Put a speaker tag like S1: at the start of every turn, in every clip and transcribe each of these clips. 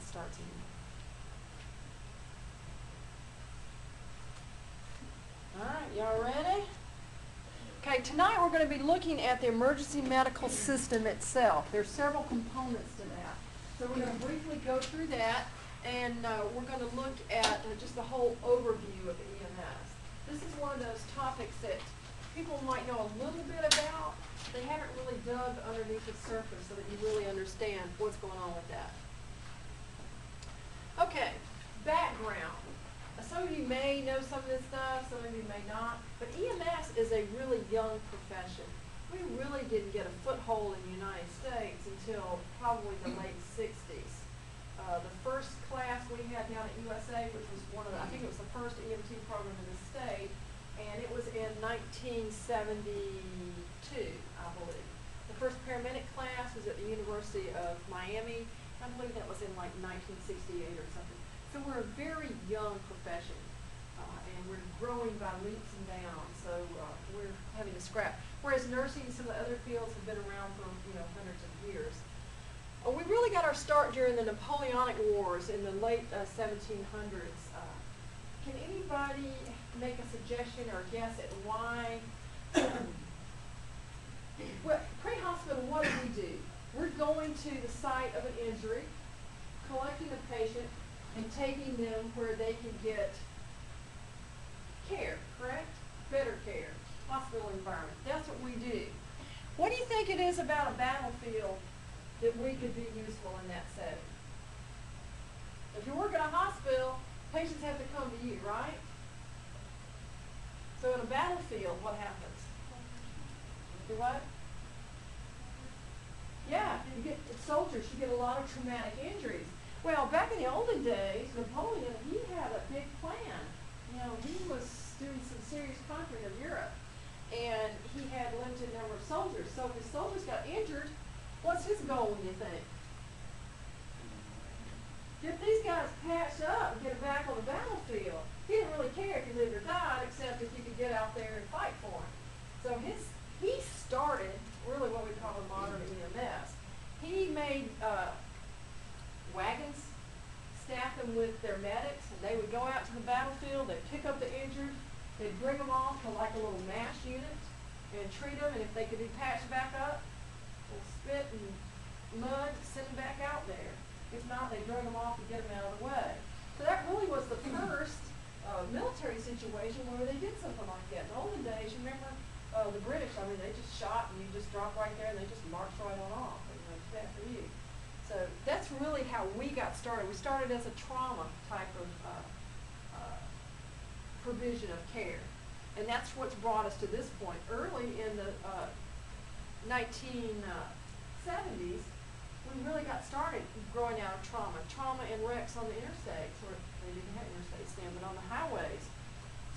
S1: starts in. All right, y'all ready? Okay, tonight we're going to be looking at the emergency medical system itself. There's several components to that. So we're going to briefly go through that, and we're going to look at just the whole overview of EMS. This is one of those topics that people might know a little bit about. They haven't really dug underneath the surface so that you really understand what's going on with that. Okay, background. Some of you may know some of this stuff, some of you may not, but EMS is a really young profession. We really didn't get a foothold in the United States until probably the late 60s. The first class we had down at USA, which was one of the, I think it was the first EMT program in the state, and it was in 1972, I believe. The first paramedic class was at the University of Miami. I believe that was in like 1968 or something. So we're a very young profession, and we're growing by leaps and bounds. So we're having to scrap. Whereas nursing, some of the other fields have been around for hundreds of years. We really got our start during the Napoleonic Wars in the late 1700s. Can anybody make a suggestion or guess at why? Well, pre-hospital, what do we do? We're going to the site of an injury, collecting the patient, and taking them where they can get care, correct? Better care, hospital environment. That's what we do. What do you think it is about a battlefield that we could be useful in that setting? If you work at a hospital, patients have to come to you, right? So in a battlefield, what happens? You what? Yeah, you get soldiers, you get a lot of traumatic injuries. Well, back in the olden days, Napoleon, he had a big plan. He was doing some serious conquering of Europe, and he had a limited number of soldiers. So if his soldiers got injured, what's his goal, do you think? Get these guys patched up and get them back on the battlefield. He didn't really care if you lived or died, except if you could get out there and fight for him. So he started really what we call a modern EMS. He made wagons, staffed them with their medics, and they would go out to the battlefield, they'd pick up the injured, they'd bring them off to like a little MASH unit and treat them, and if they could be patched back up, they'd spit and mud, send them back out there. If not, they'd drug them off and get them out of the way. So that really was the first military situation where they did something like that. In the olden days, you remember the British, they just shot and you just drop right there and they just marched right on off. It's that for you. So that's really how we got started. We started as a trauma type of provision of care. And that's what's brought us to this point. Early in the 1970s, we really got started growing out of trauma. Trauma and wrecks on the interstates, or they didn't have interstates then, but on the highways.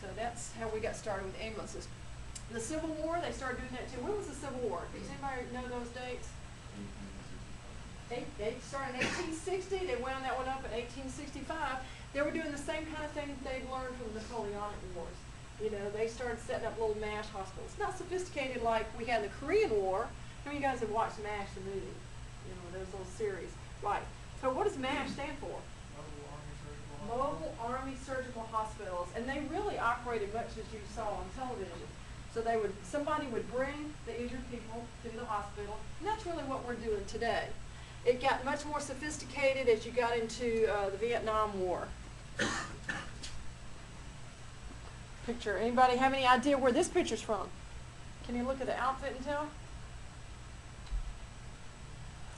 S1: So that's how we got started with ambulances. The Civil War, they started doing that too. When was the Civil War? Does anybody know those dates? They started in 1860. They wound that one up in 1865. They were doing the same kind of thing that they'd learned from the Napoleonic Wars. They started setting up little MASH hospitals. Not sophisticated like we had in the Korean War. How many of you guys have watched MASH, the movie? Those little series. Right. So what does MASH stand for? Mobile Army Surgical Hospitals. And they really operated much as you saw on television. So somebody would bring the injured people to the hospital, and that's really what we're doing today. It got much more sophisticated as you got into the Vietnam War. Picture. Anybody have any idea where this picture's from? Can you look at the outfit and tell?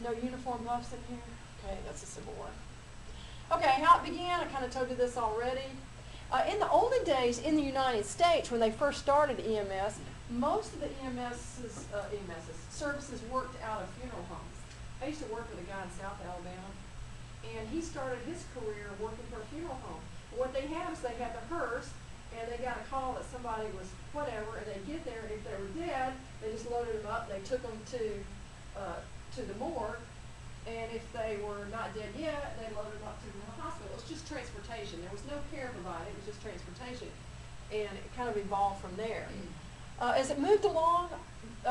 S1: No uniform buffs in here? Okay, that's the Civil War. Okay, how it began, I kind of told you this already. In the olden days in the United States, when they first started EMS, most of the EMS services worked out of funeral homes. I used to work with a guy in South Alabama, and he started his career working for a funeral home. What they had is they had the hearse, and they got a call that somebody was whatever, and they'd get there, and if they were dead, they just loaded them up, they took them to the morgue, and if they were not dead yet, they loaded them up to the hospital. It was just transportation. There was no care provided. It was just transportation. And it kind of evolved from there. As it moved along,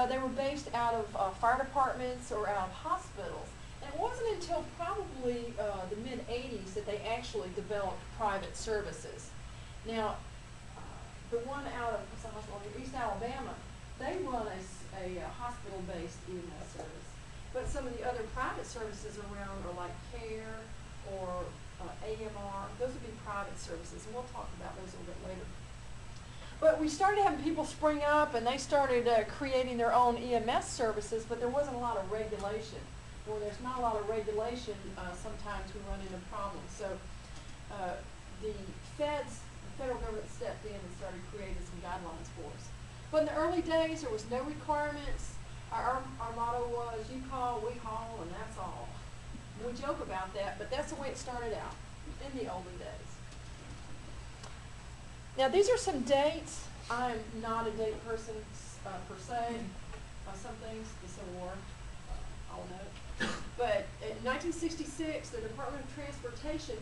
S1: they were based out of fire departments or out of hospitals. And it wasn't until probably the mid-80s that they actually developed private services. Now, the one out of East Alabama, they run a hospital-based EMS service. But some of the other private services around are like CARE or AMR. Those would be private services, and we'll talk about those a little bit later. But we started having people spring up, and they started creating their own EMS services, but there wasn't a lot of regulation. When there's not a lot of regulation, sometimes we run into problems. So the federal government stepped in and started creating some guidelines for us. But in the early days, there was no requirements. Our motto was, you call, we haul, and that's all. We joke about that, but that's the way it started out in the olden days. Now, these are some dates. I'm not a date person per se. Some things, the Civil War, I'll know. But in 1966, the Department of Transportation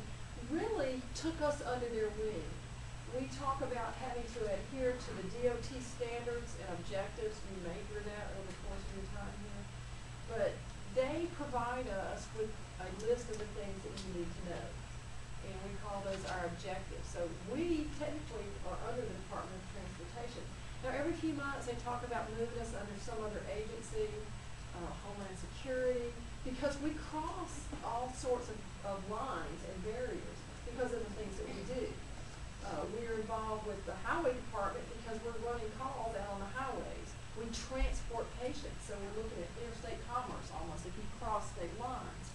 S1: really took us under their wing. We talk about having to adhere to the DOT standards and objectives. You may hear that over the course of your time here. But they provide us with a list of the things that you need to know. And we call those our objectives. So we technically are under the Department of Transportation. Now, every few months they talk about moving us under some other agency, Homeland Security, because we cross all sorts of lines and barriers because of the things that we do. We are involved with the Highway Department because we're running calls out on the highways. We transport patients, so we're looking at interstate commerce almost if you cross state lines.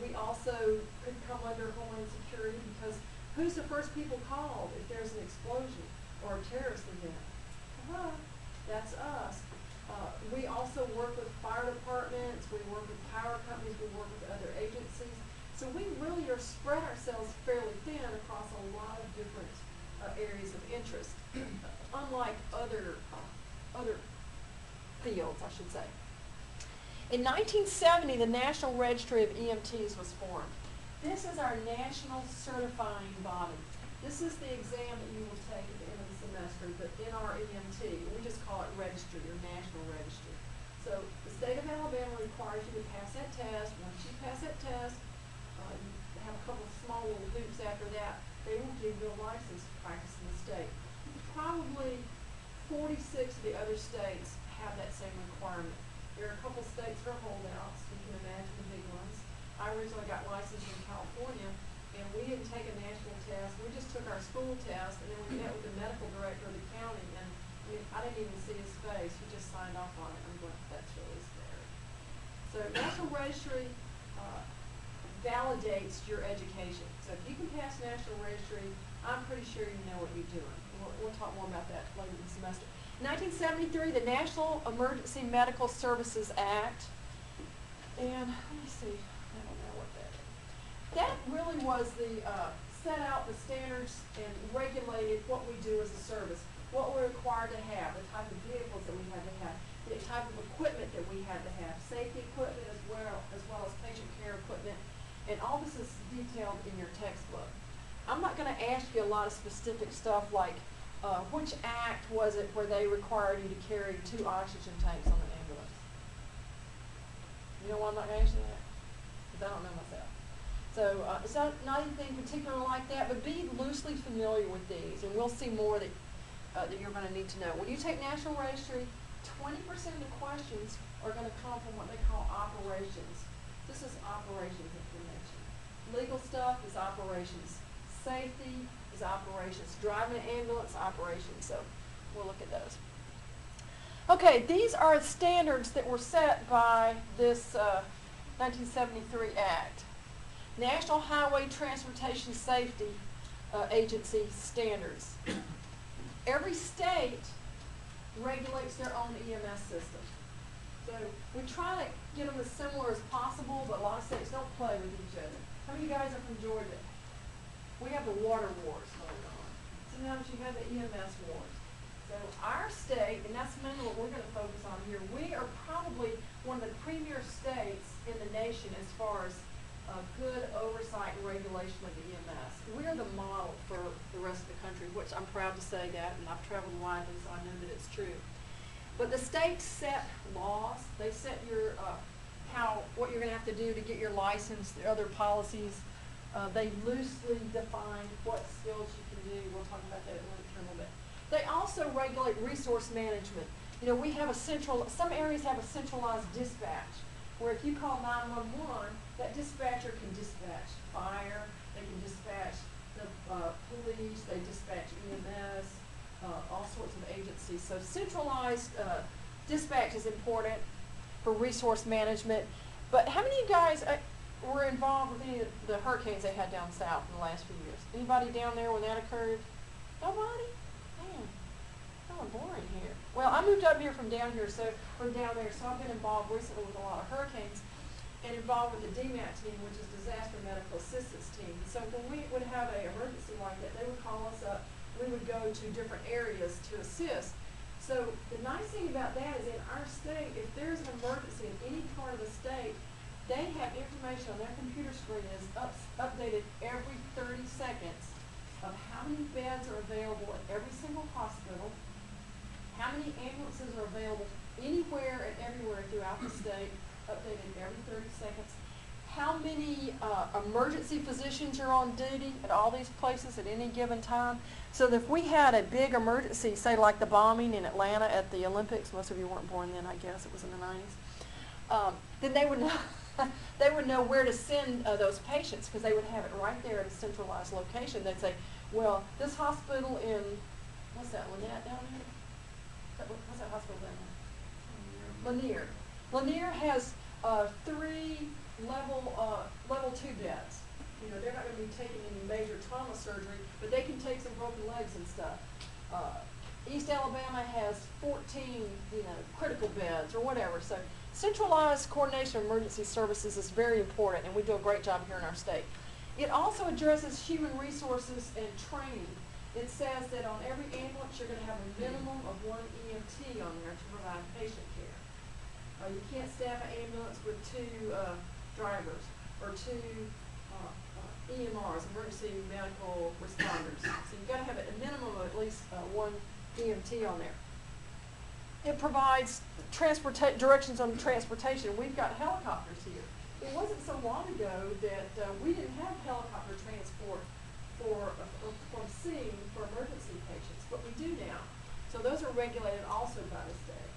S1: We also could come under Homeland Security because who's the first people called if there's an explosion or a terrorist event? That's us. We also work with fire departments, we work with power companies, we work with other agencies. So we really are spread ourselves fairly thin across a lot of different areas of interest, unlike other fields, I should say. In 1970, the National Registry of EMTs was formed. This is our national certifying body. This is the exam that you will take at the end of the semester, but in our EMT, we just call it registry or national registry. So the state of Alabama requires you to pass that test. Once you pass that test, you have a couple of small little hoops after that. They will give you a license to practice in the state. Probably 46 of the other states have that same requirement. There are a couple of states that are holdouts. You can imagine the big ones. I originally got licensed in California, and we didn't take a national test. We just took our school test, and then we met with the medical director of the county, and I didn't even see his face. He just signed off on it. I'm going, that's really scary. So National Registry validates your education. So if you can pass National Registry, I'm pretty sure you know what you're doing. We'll talk more about that later in the semester. 1973, the National Emergency Medical Services Act. And let me see, I don't know what that is. That really was the, set out the standards and regulated what we do as a service, what we're required to have, the type of vehicles that we had to have, the type of equipment that we had to have, safety equipment as well as patient care equipment. And all this is detailed in your textbook. I'm not going to ask you a lot of specific stuff like which act was it where they required you to carry 2 oxygen tanks on an ambulance? You know why I'm not going to ask you that? Because I don't know myself. So it's not anything particular like that, but be loosely familiar with these, and we'll see more that you're going to need to know. When you take National Registry, 20% of the questions are going to come from what they call operations. This is operations information. Legal stuff is operations. Safety is operations. Driving an ambulance, operations. So we'll look at those. Okay, these are standards that were set by this 1973 Act. National Highway Transportation Safety Agency standards. Every state regulates their own EMS system. So we try to get them as similar as possible, but a lot of states don't play with each other. How many of you guys are from Georgia? We have the water wars going on. Sometimes you have the EMS wars. So our state, and that's mainly what we're going to focus on here, we are probably one of the premier states in the nation as far as good oversight and regulation of the EMS. We're the model for the rest of the country, which I'm proud to say that, and I've traveled widely, so I know that it's true. But the states set laws. They set your what you're going to have to do to get your license, the other policies. They loosely define what skills you can do. We'll talk about that in a little bit. They also regulate resource management. You know, we have some areas have a centralized dispatch, where if you call 911, that dispatcher can dispatch fire, they can dispatch the police, they dispatch EMS, all sorts of agencies. So centralized dispatch is important for resource management. But how many of you guys were involved with any of the hurricanes they had down south in the last few years? Anybody down there when that occurred? Nobody? Man, kind of boring here. Well, I moved up here from down there, so I've been involved recently with a lot of hurricanes and involved with the DMAT team, which is Disaster Medical Assistance Team. So when we would have an emergency like that, they would call us up. We would go to different areas to assist. So the nice thing about that is in our state, if there's an emergency in any part of the state, they have information on their computer screen is updated every 30 seconds of how many beds are available at every single hospital, how many ambulances are available anywhere and everywhere throughout the state, updated every 30 seconds, how many emergency physicians are on duty at all these places at any given time. So that if we had a big emergency, say like the bombing in Atlanta at the Olympics, most of you weren't born then, I guess, it was in the 90s, then they would know, they would know where to send those patients, because they would have it right there at a centralized location. They'd say, well, this hospital in, what's that, Lynette down there? What's that hospital down there? Lanier. Lanier has 3 level 2 beds. You know, they're not going to be taking any major trauma surgery, but they can take some broken legs and stuff. East Alabama has 14, you know, critical beds or whatever. So centralized coordination of emergency services is very important, and we do a great job here in our state. It also addresses human resources and training. It says that on every ambulance you're going to have a minimum of 1 EMT on there to provide patient care. You can't staff an ambulance with 2 drivers or 2 EMRs, emergency medical responders. So you've got to have a minimum of at least 1 EMT on there. It provides directions on transportation. We've got helicopters here. It wasn't so long ago that we didn't have helicopter transport from scene for emergency patients, but we do now. So those are regulated also by the state.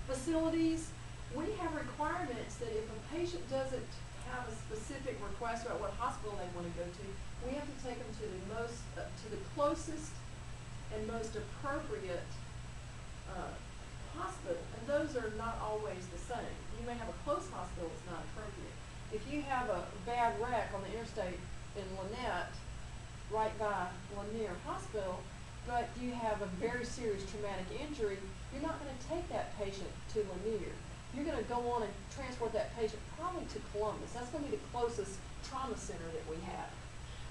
S1: Facilities, we have requirements that if a patient doesn't have a specific request about what hospital they want to go to, we have to take them to the closest and most appropriate hospital, and those are not always the same. You may have a close hospital that's not appropriate. If you have a bad wreck on the interstate in Lynette, right by Lanier Hospital, but you have a very serious traumatic injury, you're not going to take that patient to Lanier. You're going to go on and transport that patient probably to Columbus. That's going to be the closest trauma center that we have.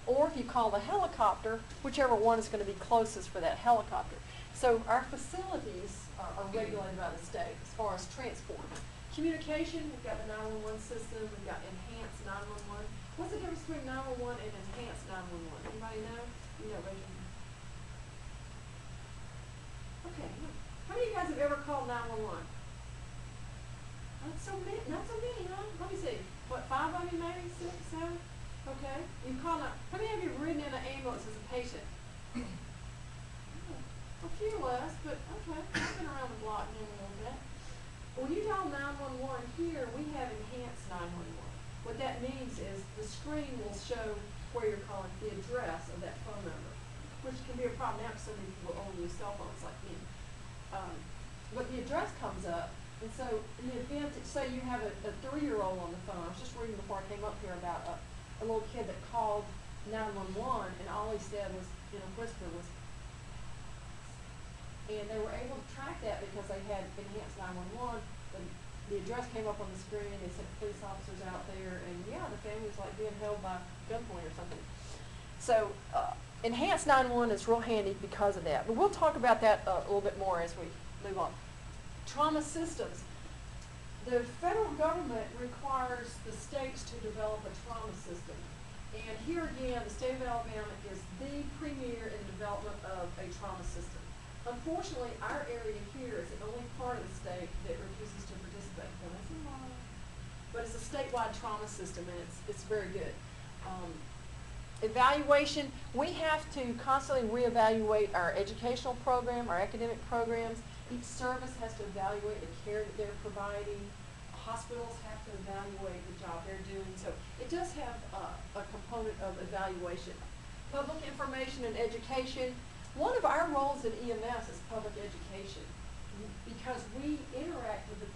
S1: Or if you call the helicopter, whichever one is going to be closest for that helicopter. So our facilities are regulated by the state as far as transport. Communication, we've got the 911 system, we've got enhanced 911. What's the difference between 911 and enhanced 911? Anybody know? You know, raise your hand. Okay. How many of you guys have ever called 911? Not so many, huh? Let me see. What, 5 of you maybe? 6, 7? Okay. You call out. How many of you have ridden in an ambulance as a patient? A few less, but okay. I've been around the block a little bit. When you dial 911 here, we have enhanced 911. What that means is the screen will show where you're calling, the address of that phone number, which can be a problem now because so many people only use cell phones like me. But the address comes up, and so in the event that, say you have a 3-year-old on the phone, I was just reading before I came up here about a little kid that called 911, and all he said was, in a whisper, was, and they were able to track that because they had enhanced 911. The address came up on the screen. They said police officers out there, and yeah, the family was like being held by gunpoint or something. So enhanced 911 is real handy because of that. But we'll talk about that a little bit more as we move on. Trauma systems. The federal government requires the states to develop a trauma system. And here again, the state of Alabama is the premier in the development of a trauma system. Unfortunately, our area here is the only part of the state that refuses to participate. But it's a statewide trauma system, and it's very good. Evaluation, we have to constantly reevaluate our educational program, our academic programs. Each service has to evaluate the care that they're providing. Hospitals have to evaluate the job they're doing. So it does have a component of evaluation. Public information and education. One of our roles at EMS is public education because we interact with the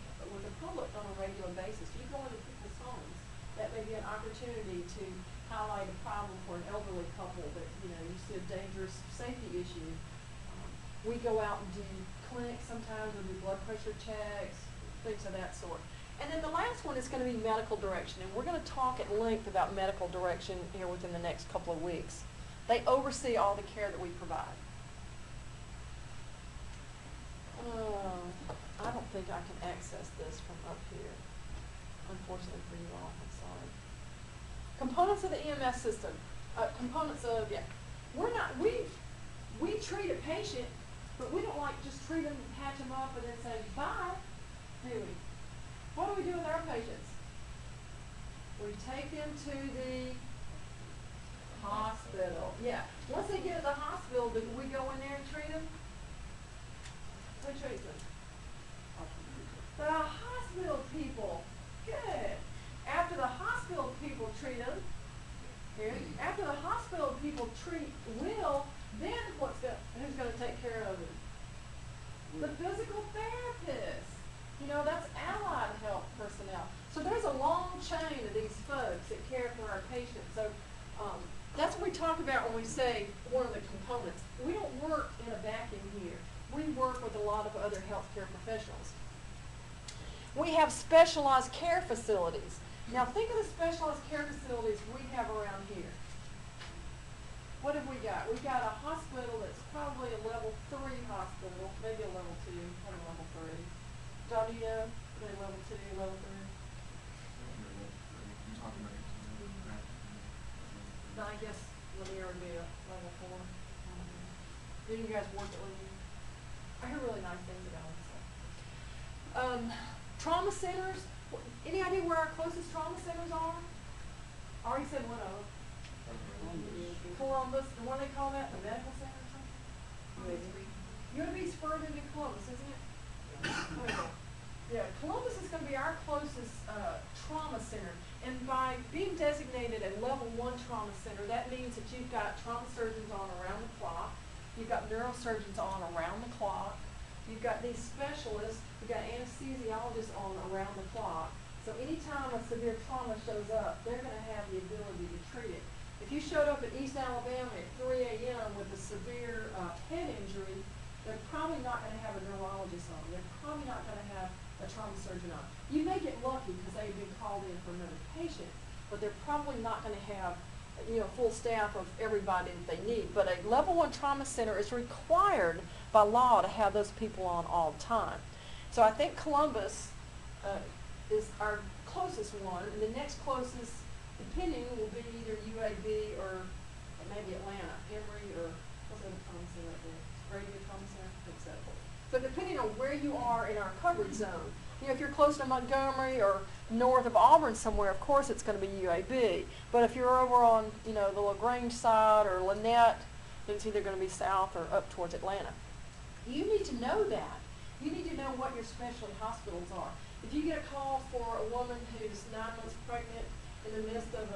S1: public on a regular basis. You go into people's homes, that may be an opportunity to highlight a problem for an elderly couple that, you see a dangerous safety issue. We go out and do clinics sometimes, we do blood pressure checks, things of that sort. And then the last one is going to be medical direction, and we're going to talk at length about medical direction here within the next couple of weeks. They oversee all the care that we provide. I don't think I can access this from up here, unfortunately for you all. I'm sorry. Components of the EMS system. We treat a patient, but we don't like just treat them, patch them up, and then say bye, do we? What do we do with our patients? We take them to the hospital. Yeah. Once they get to the hospital, do we go in there and treat them? Who treats them? The hospital people. Good. After the hospital people treat them, after the hospital people treat Will, then who's going to take care of him? The physical therapist. That's allied health personnel. So there's a long chain of these folks that care for our patients. So that's what we talk about when we say one of the components. We don't work in a vacuum here. We work with a lot of other healthcare professionals. We have specialized care facilities. Now think of the specialized care facilities we have around here. What have we got? We've got a hospital that's probably a level 3 hospital, maybe a level 2, probably level 3. John, do you know? Maybe level 2, level 3? No, I guess Lanier would be a level 4. Do you guys work at Lanier? I hear really nice things about it. So. Trauma centers. Any idea where our closest trauma centers are? I already said one of them. Columbus. And what do they call that? The medical center or something? UAB's further than Columbus, isn't it? Yeah, Columbus is going to be our closest trauma center. And by being designated a level 1 trauma center, that means that you've got trauma surgeons on around the clock. You've got neurosurgeons on around the clock. You've got these specialists. You've got anesthesiologists on around the clock. So anytime a severe trauma shows up, they're going to have the ability to treat it. If you showed up at East Alabama at 3 a.m. with a severe head injury, they're probably not going to have a neurologist on. They're probably not going to have a trauma surgeon on. You may get lucky because they've been called in for another patient, but they're probably not going to have full staff of everybody that they need. But a level 1 trauma center is required by law to have those people on all the time. So I think Columbus is our closest one, and the next closest, depending, will be either UAB or maybe Atlanta, Emory, or what's the other trauma center right there? Radio trauma center? I think so. So depending on where you are in our coverage zone, if you're close to Montgomery or north of Auburn somewhere, of course it's going to be UAB. But if you're over on, the LaGrange side or Lynette, then it's either going to be south or up towards Atlanta. You need to know that. You need to know what your specialty hospitals are. If you get a call for a woman who's 9 months pregnant in the midst of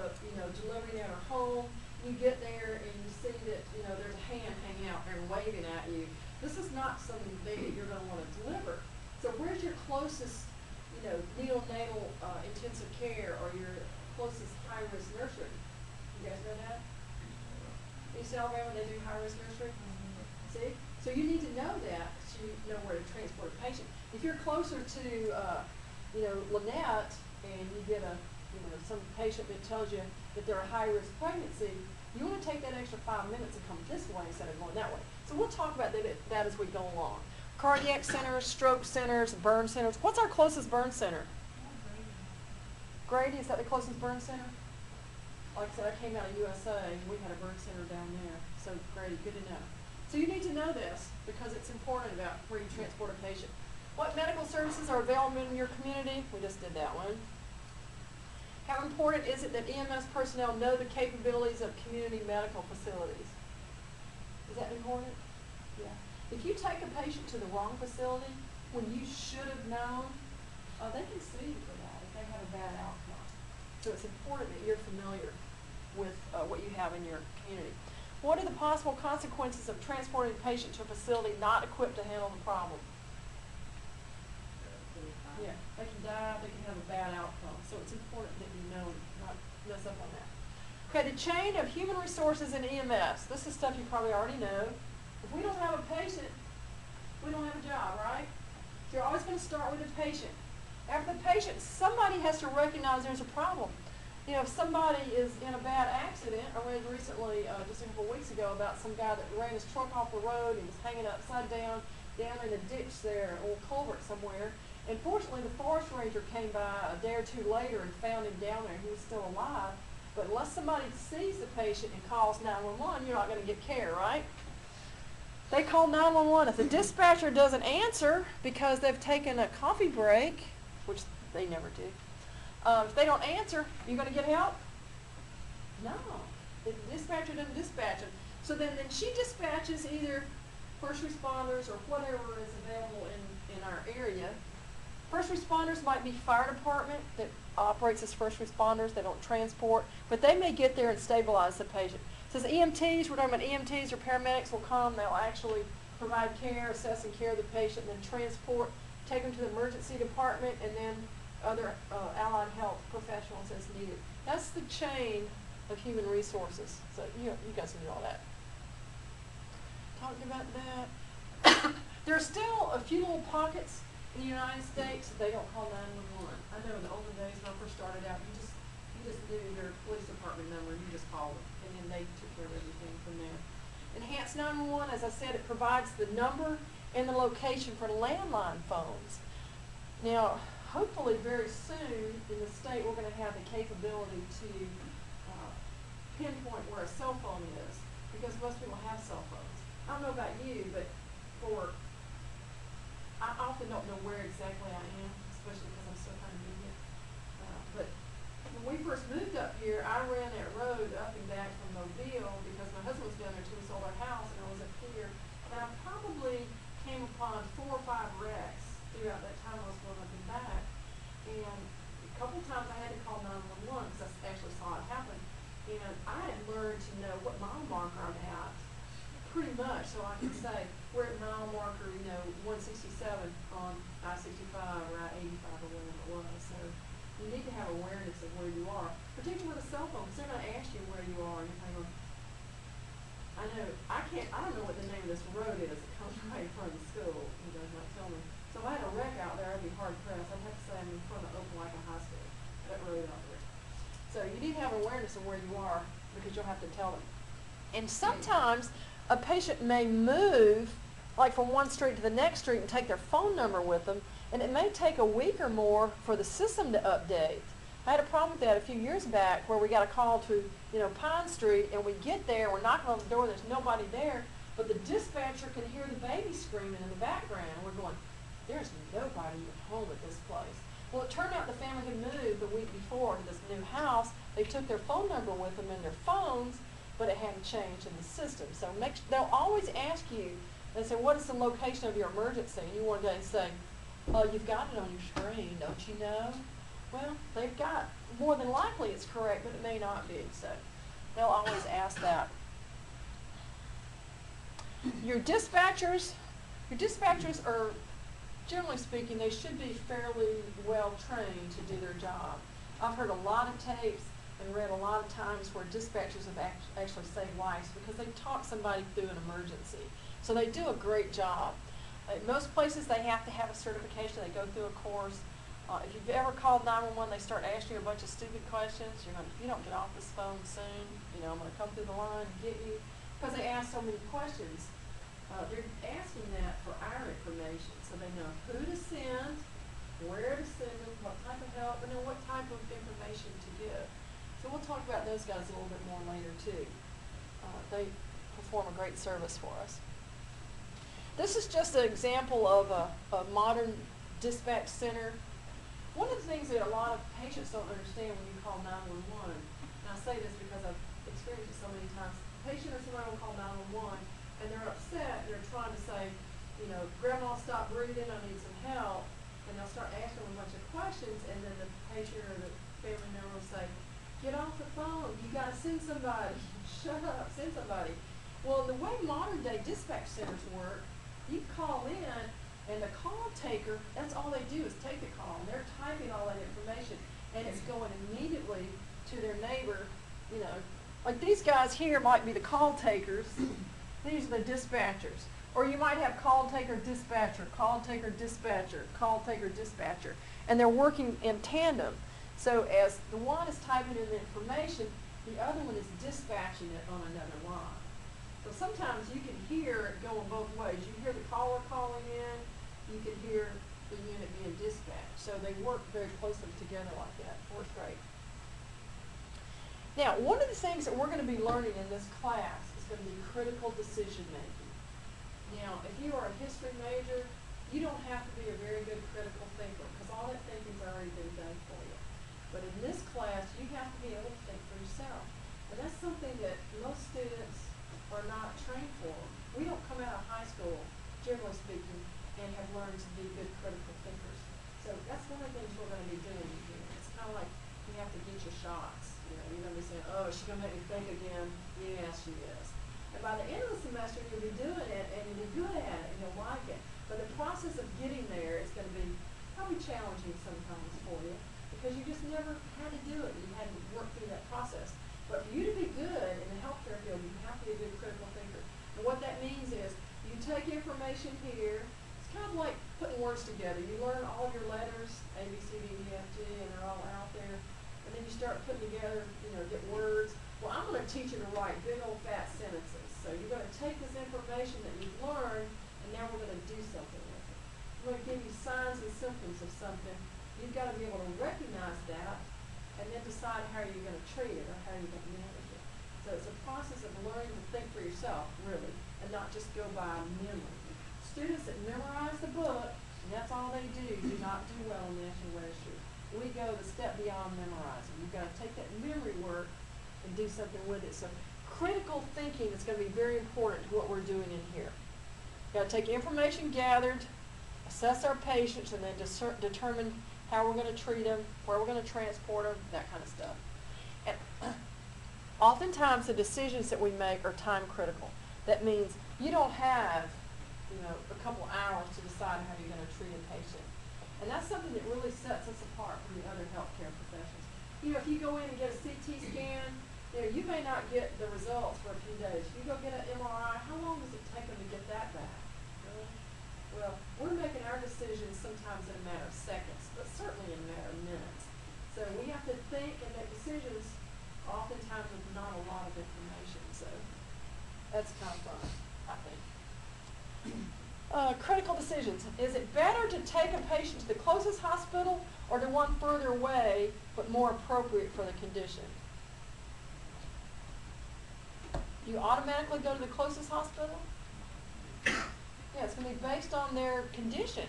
S1: delivering at her home, you get there and you see that, there's a hand hanging out there and waving at you. This is not something that you're going to want to deliver. So where's your closest, neonatal intensive care or your closest high-risk nursery? You guys know that? East Alabama, they do high-risk nursery? See? So you need to know that so you know where to transport a patient. If you're closer to, Lynette, and you get some patient that tells you that they're a high-risk pregnancy, you want to take that extra 5 minutes and come this way instead of going that way. So we'll talk about that as we go along. Cardiac centers, stroke centers, burn centers. What's our closest burn center? Grady, is that the closest burn center? Like I said, I came out of USA, and we had a burn center down there. So Grady, good to know. So you need to know this because it's important about where you transport a patient. What medical services are available in your community? We just did that one. How important is it that EMS personnel know the capabilities of community medical facilities? Is that important? Yeah. If you take a patient to the wrong facility when you should have known, they can sue you for that if they have a bad outcome. So it's important that you're familiar with what you have in your community. What are the possible consequences of transporting a patient to a facility not equipped to handle the problem? Yeah, they can die, they can have a bad outcome. So it's important that you know, not mess up on that. Okay, the chain of human resources in EMS. This is stuff you probably already know. If we don't have a patient, we don't have a job, right? So you're always going to start with the patient. After the patient, somebody has to recognize there's a problem. You know, if somebody is in a bad accident, I read recently, just a couple of weeks ago, about some guy that ran his truck off the road. He was hanging upside down in a ditch there, a little culvert somewhere. And fortunately, the forest ranger came by a day or two later and found him down there. He was still alive. But unless somebody sees the patient and calls 911, you're not going to get care, right? They call 911. If the dispatcher doesn't answer because they've taken a coffee break, which they never do, if they don't answer, you're going to get help? No. The dispatcher doesn't dispatch them. So then she dispatches either first responders or whatever is available in our area. First responders might be fire department that operates as first responders. They don't transport, but they may get there and stabilize the patient. It says EMTs, we're talking about EMTs or paramedics will come. They'll actually provide care, assess and care of the patient, and then transport, take them to the emergency department, and then other allied health professionals as needed. That's the chain of human resources. So you guys can do all that. Talking about that. There are still a few little pockets in the United States that they don't call 911. I know in the olden days when I first started out, you just knew their police department number and you just called them, and then they took care of everything from there. Enhanced 911, as I said, it provides the number and the location for landline phones. Now, hopefully very soon in the state we're going to have the capability to pinpoint where a cell phone is, because most people have cell phones. I don't know about you, but I often don't know where exactly I am, especially because I'm so kind of new here. But when we first moved up here, I ran that road up and back from Mobile because my husband was down there till we sold our house, and I was up here. And I probably came upon 4 or 5 wrecks throughout that time I was going up and back. And a couple times I had to call 911 because I actually saw it happen. And I had learned to know what mile marker I'm at, pretty much, so I can say we're at mile marker, 167 on I-65 or I-85 or whatever it was. So you need to have awareness of where you are, particularly with a cell phone, because they're going to ask you where you are, and you're kind of, I don't know what the name of this road is that comes right in front of the school. You guys might tell me. So if I had a wreck out there, I'd be hard pressed. I'd have to say I'm in front of Opelika High School, that road out there. So you need to have awareness of where you are, because you'll have to tell them. And sometimes a patient may move, like from one street to the next street, and take their phone number with them, and it may take a week or more for the system to update. I had a problem with that a few years back where we got a call to, Pine Street, and we get there, we're knocking on the door, there's nobody there, but the dispatcher can hear the baby screaming in the background. We're going, there's nobody at home at this place. Well, it turned out the family had moved the week before to this new house. They took their phone number with them in their phones, but it hadn't changed in the system. So they'll always ask you, they say, what is the location of your emergency? And you one day say, oh, you've got it on your screen, don't you know? Well, they've got, more than likely it's correct, but it may not be. So they'll always ask that. Your dispatchers are, generally speaking, they should be fairly well trained to do their job. I've heard a lot of tapes and read a lot of times where dispatchers have actually saved lives because they talk somebody through an emergency. So they do a great job. In most places they have to have a certification. They go through a course. If you've ever called 911, they start asking you a bunch of stupid questions. If you don't get off this phone soon, I'm going to come through the line and get you. Because they ask so many questions. They're asking that for our information, so they know who to send, where to send them, what type of help, and then what type of information to give. So we'll talk about those guys a little bit more later too. They perform a great service for us. This is just an example of a modern dispatch center. One of the things that a lot of patients don't understand when you call 911, and I say this because I've experienced it so many times, a patient or somebody will call 911 and they're upset, they're trying to say, you know, Grandma, stop breathing, I need some help, and they'll start asking them a bunch of questions, and then the patient or the family member will say, get off the phone, you gotta send somebody, shut up, send somebody. Well, the way modern day dispatch centers work, you call in, and the call taker, that's all they do is take the call, and they're typing all that information, and it's going immediately to their neighbor, you know. Like these guys here might be the call takers, these are the dispatchers. Or you might have call taker dispatcher, call taker dispatcher, call taker dispatcher, and they're working in tandem. So as the one is typing in the information, the other one is dispatching it on another line. So sometimes you can hear it going both ways. You hear the caller calling in, you can hear the unit being dispatched. So they work very closely together like that. Works great. Now, one of the things that we're going to be learning in this class is going to be critical decision making. Now, if you are a history major, you don't have to be a very good critical thinker because all that thinking's already been done for you. But in this class, you have to be able to think for yourself. And that's something that most students are not trained for. We don't come out of high school, generally speaking, and have learned to be good critical thinkers. So that's one of the things we're going to be doing here. It's kind of like you have to get your shots. You know, you're going to be saying, oh, is she going to make me think again? Yes, she is. And by the end of the semester, you'll be doing it, and you'll be good at it, and you'll like it. But the process of getting there is going to be probably challenging sometimes for you because you just never had to do it. You hadn't worked through that process. But for you to be good in the healthcare field, you have to be a good critical thinker. And what that means is you take information here. It's kind of like putting words together. You learn all your letters, A, B, C, D, E, F, G, and they're all out there. And then you start putting together, you know, get words. Well, I'm going to teach you to write big old fat sentences. So you're going to take this information that you've learned, and now we're going to do something with it. I'm going to give you signs and symptoms of something. You've got to be able to recognize that and then decide how you're going to treat it or how you're going to manage it. So it's a process of learning to think for yourself, really, and not just go by memory. Students that memorize the book, and that's all they do not do well in national register. We go the step beyond memorizing. You've got to take that memory work and do something with it. So critical thinking is going to be very important to what we're doing in here. You've got to take information gathered, assess our patients, and then determine how we're going to treat them, where we're going to transport them, that kind of stuff. And oftentimes the decisions that we make are time critical. That means you don't have, you know, a couple hours to decide how you're going to treat a patient. And that's something that really sets us apart from the other healthcare professions. You know, if you go in and get a CT scan, you know, you may not get the results for a few days. If you go get an MRI, how long does it take them to get that back? Really? Well, we're making our decisions sometimes in a matter of seconds, but certainly in a matter of minutes. So we have to think and make decisions oftentimes with not a lot of information. So that's kind of fun, I think. Critical decisions. Is it better to take a patient to the closest hospital or to one further away but more appropriate for the condition? You automatically go to the closest hospital? Yeah, it's going to be based on their condition.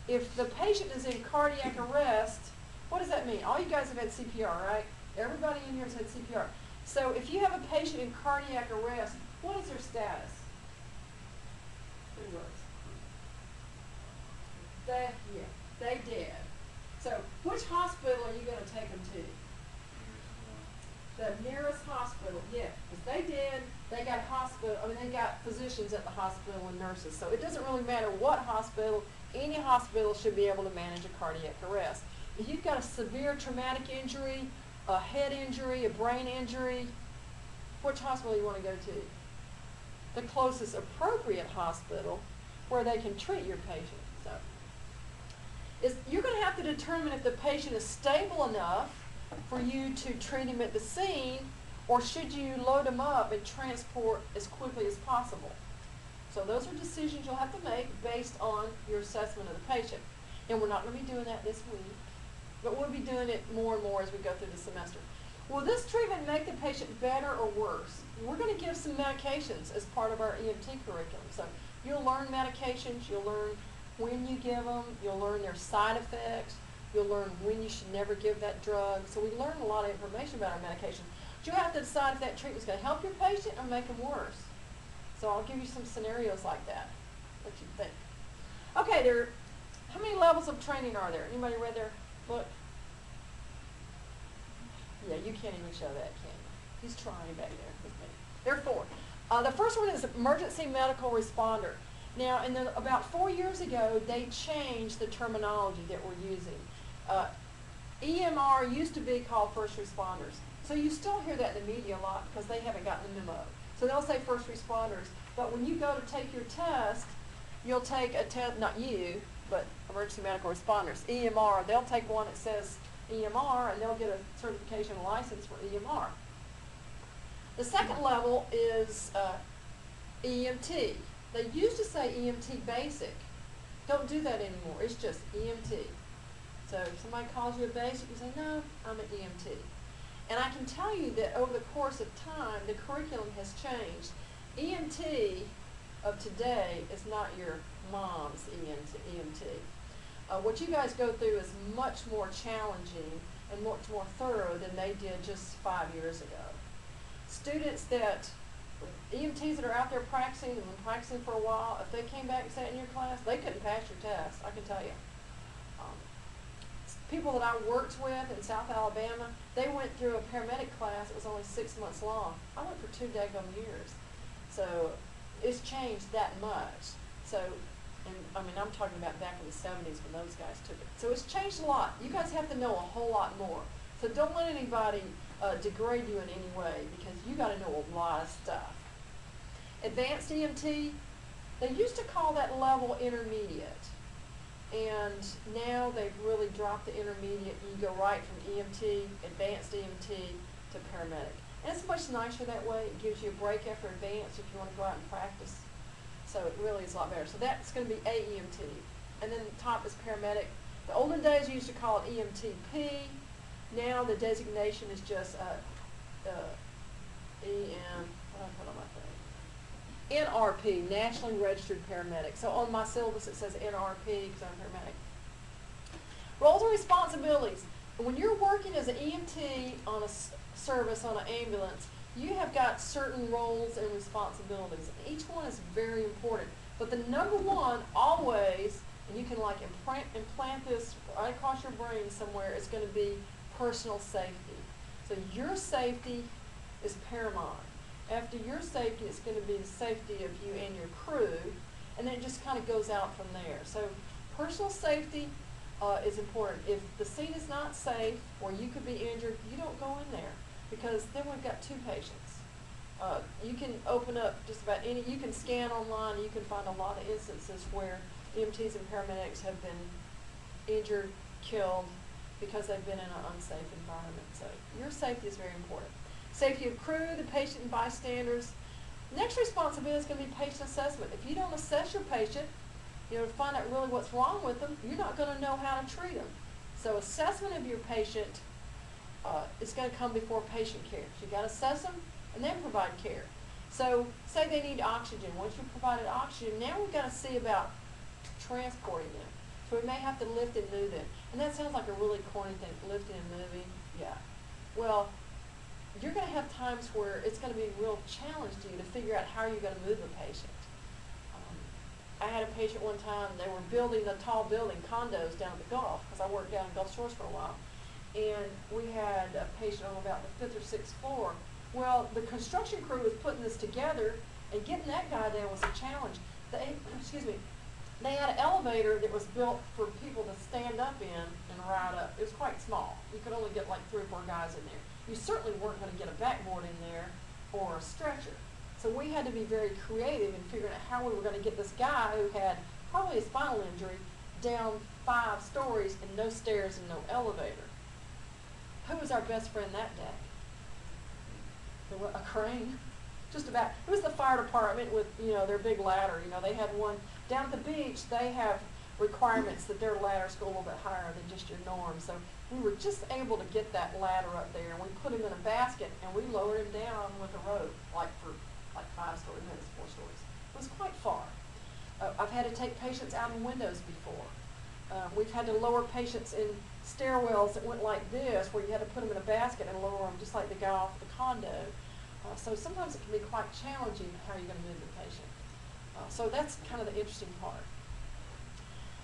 S1: If the patient is in cardiac arrest, what does that mean? All you guys have had CPR, right? Everybody in here has had CPR. So if you have a patient in cardiac arrest, what is their status? 3 words. They dead. So which hospital are you going to take them to? The nearest hospital, yeah, because they did, they got hospital, I mean, they got physicians at the hospital and nurses. So it doesn't really matter what hospital, any hospital should be able to manage a cardiac arrest. If you've got a severe traumatic injury, a head injury, a brain injury, which hospital you want to go to? The closest appropriate hospital where they can treat your patient. So you're going to have to determine if the patient is stable enough for you to treat him at the scene, or should you load him up and transport as quickly as possible. So those are decisions you'll have to make based on your assessment of the patient. And we're not going to be doing that this week, but we'll be doing it more and more as we go through the semester. Will this treatment make the patient better or worse? We're going to give some medications as part of our EMT curriculum. So you'll learn medications, you'll learn when you give them, you'll learn their side effects, You'll learn when you should never give that drug. So we learn a lot of information about our medication. But you have to decide if that treatment's going to help your patient or make them worse. So I'll give you some scenarios like that. What you think? Okay, how many levels of training are there? Anybody read their book? Yeah, you can't even show that, can you? He's trying back there with me. There are 4. The first one is emergency medical responder. Now, about 4 years ago, they changed the terminology that we're using. EMR used to be called first responders. So you still hear that in the media a lot because they haven't gotten the memo. So they'll say first responders. But when you go to take your test, you'll take a test, not you, but emergency medical responders, EMR. They'll take one that says EMR, and they'll get a certification license for EMR. The second level is EMT. They used to say EMT basic. Don't do that anymore. It's just EMT. So if somebody calls you a basic, you say, no, I'm an EMT. And I can tell you that over the course of time, the curriculum has changed. EMT of today is not your mom's EMT. What you guys go through is much more challenging and much more thorough than they did just 5 years ago. EMTs that are out there practicing and been practicing for a while, if they came back and sat in your class, they couldn't pass your test, I can tell you. People that I worked with in South Alabama, they went through a paramedic class that was only 6 months long. I went for 2 daggone years. So it's changed that much. So, and I mean, I'm talking about back in the 70s when those guys took it. So it's changed a lot. You guys have to know a whole lot more. So don't let anybody degrade you in any way, because you got to know a lot of stuff. Advanced EMT, they used to call that level intermediate. And now they've really dropped the intermediate. You go right from EMT, advanced EMT, to paramedic. And it's much nicer that way. It gives you a break after advanced if you want to go out and practice. So it really is a lot better. So that's going to be AEMT. And then the top is paramedic. The olden days you used to call it EMTP. Now the designation is just NRP, Nationally Registered Paramedic. So on my syllabus it says NRP because I'm a paramedic. Roles and responsibilities. When you're working as an EMT on a service on an ambulance, you have got certain roles and responsibilities. Each one is very important. But the number one always, and you can like implant this right across your brain somewhere, is going to be personal safety. So your safety is paramount. After your safety, it's going to be the safety of you and your crew, and then it just kind of goes out from there. So personal safety is important. If the scene is not safe or you could be injured, you don't go in there, because then we've got 2 patients. You can open up just about any, you can scan online, and you can find a lot of instances where EMTs and paramedics have been injured, killed, because they've been in an unsafe environment. So your safety is very important. Safety of crew, the patient, and bystanders. Next responsibility is going to be patient assessment. If you don't assess your patient, to find out really what's wrong with them, you're not going to know how to treat them. So assessment of your patient is going to come before patient care. So you got to assess them and then provide care. So say they need oxygen. Once you've provided oxygen, now we've got to see about transporting them. So we may have to lift and move them. And that sounds like a really corny thing, lifting and moving. Yeah. Well, you're going to have times where it's going to be a real challenge to you to figure out how you're going to move a patient. I had a patient one time, they were building a tall building, condos down at the Gulf, because I worked down in Gulf Shores for a while. And we had a patient on about the 5th or 6th floor. Well, the construction crew was putting this together, and getting that guy down was a challenge. They had an elevator that was built for people to stand up in and ride up. It was quite small. You could only get like 3 or 4 guys in there. You certainly weren't going to get a backboard in there or a stretcher. So we had to be very creative in figuring out how we were going to get this guy who had probably a spinal injury down 5 stories and no stairs and no elevator. Who was our best friend that day? A crane. Just about. It was the fire department with, their big ladder. They had one down at the beach. They have requirements that their ladders go a little bit higher than just your norm. So we were just able to get that ladder up there, and we put him in a basket, and we lowered him down with a rope, like for 5 stories, maybe 4 stories. It was quite far. I've had to take patients out in windows before. We've had to lower patients in stairwells that went like this, where you had to put them in a basket and lower them, just like the guy off the condo. So sometimes it can be quite challenging how you're going to move the patient. So that's kind of the interesting part.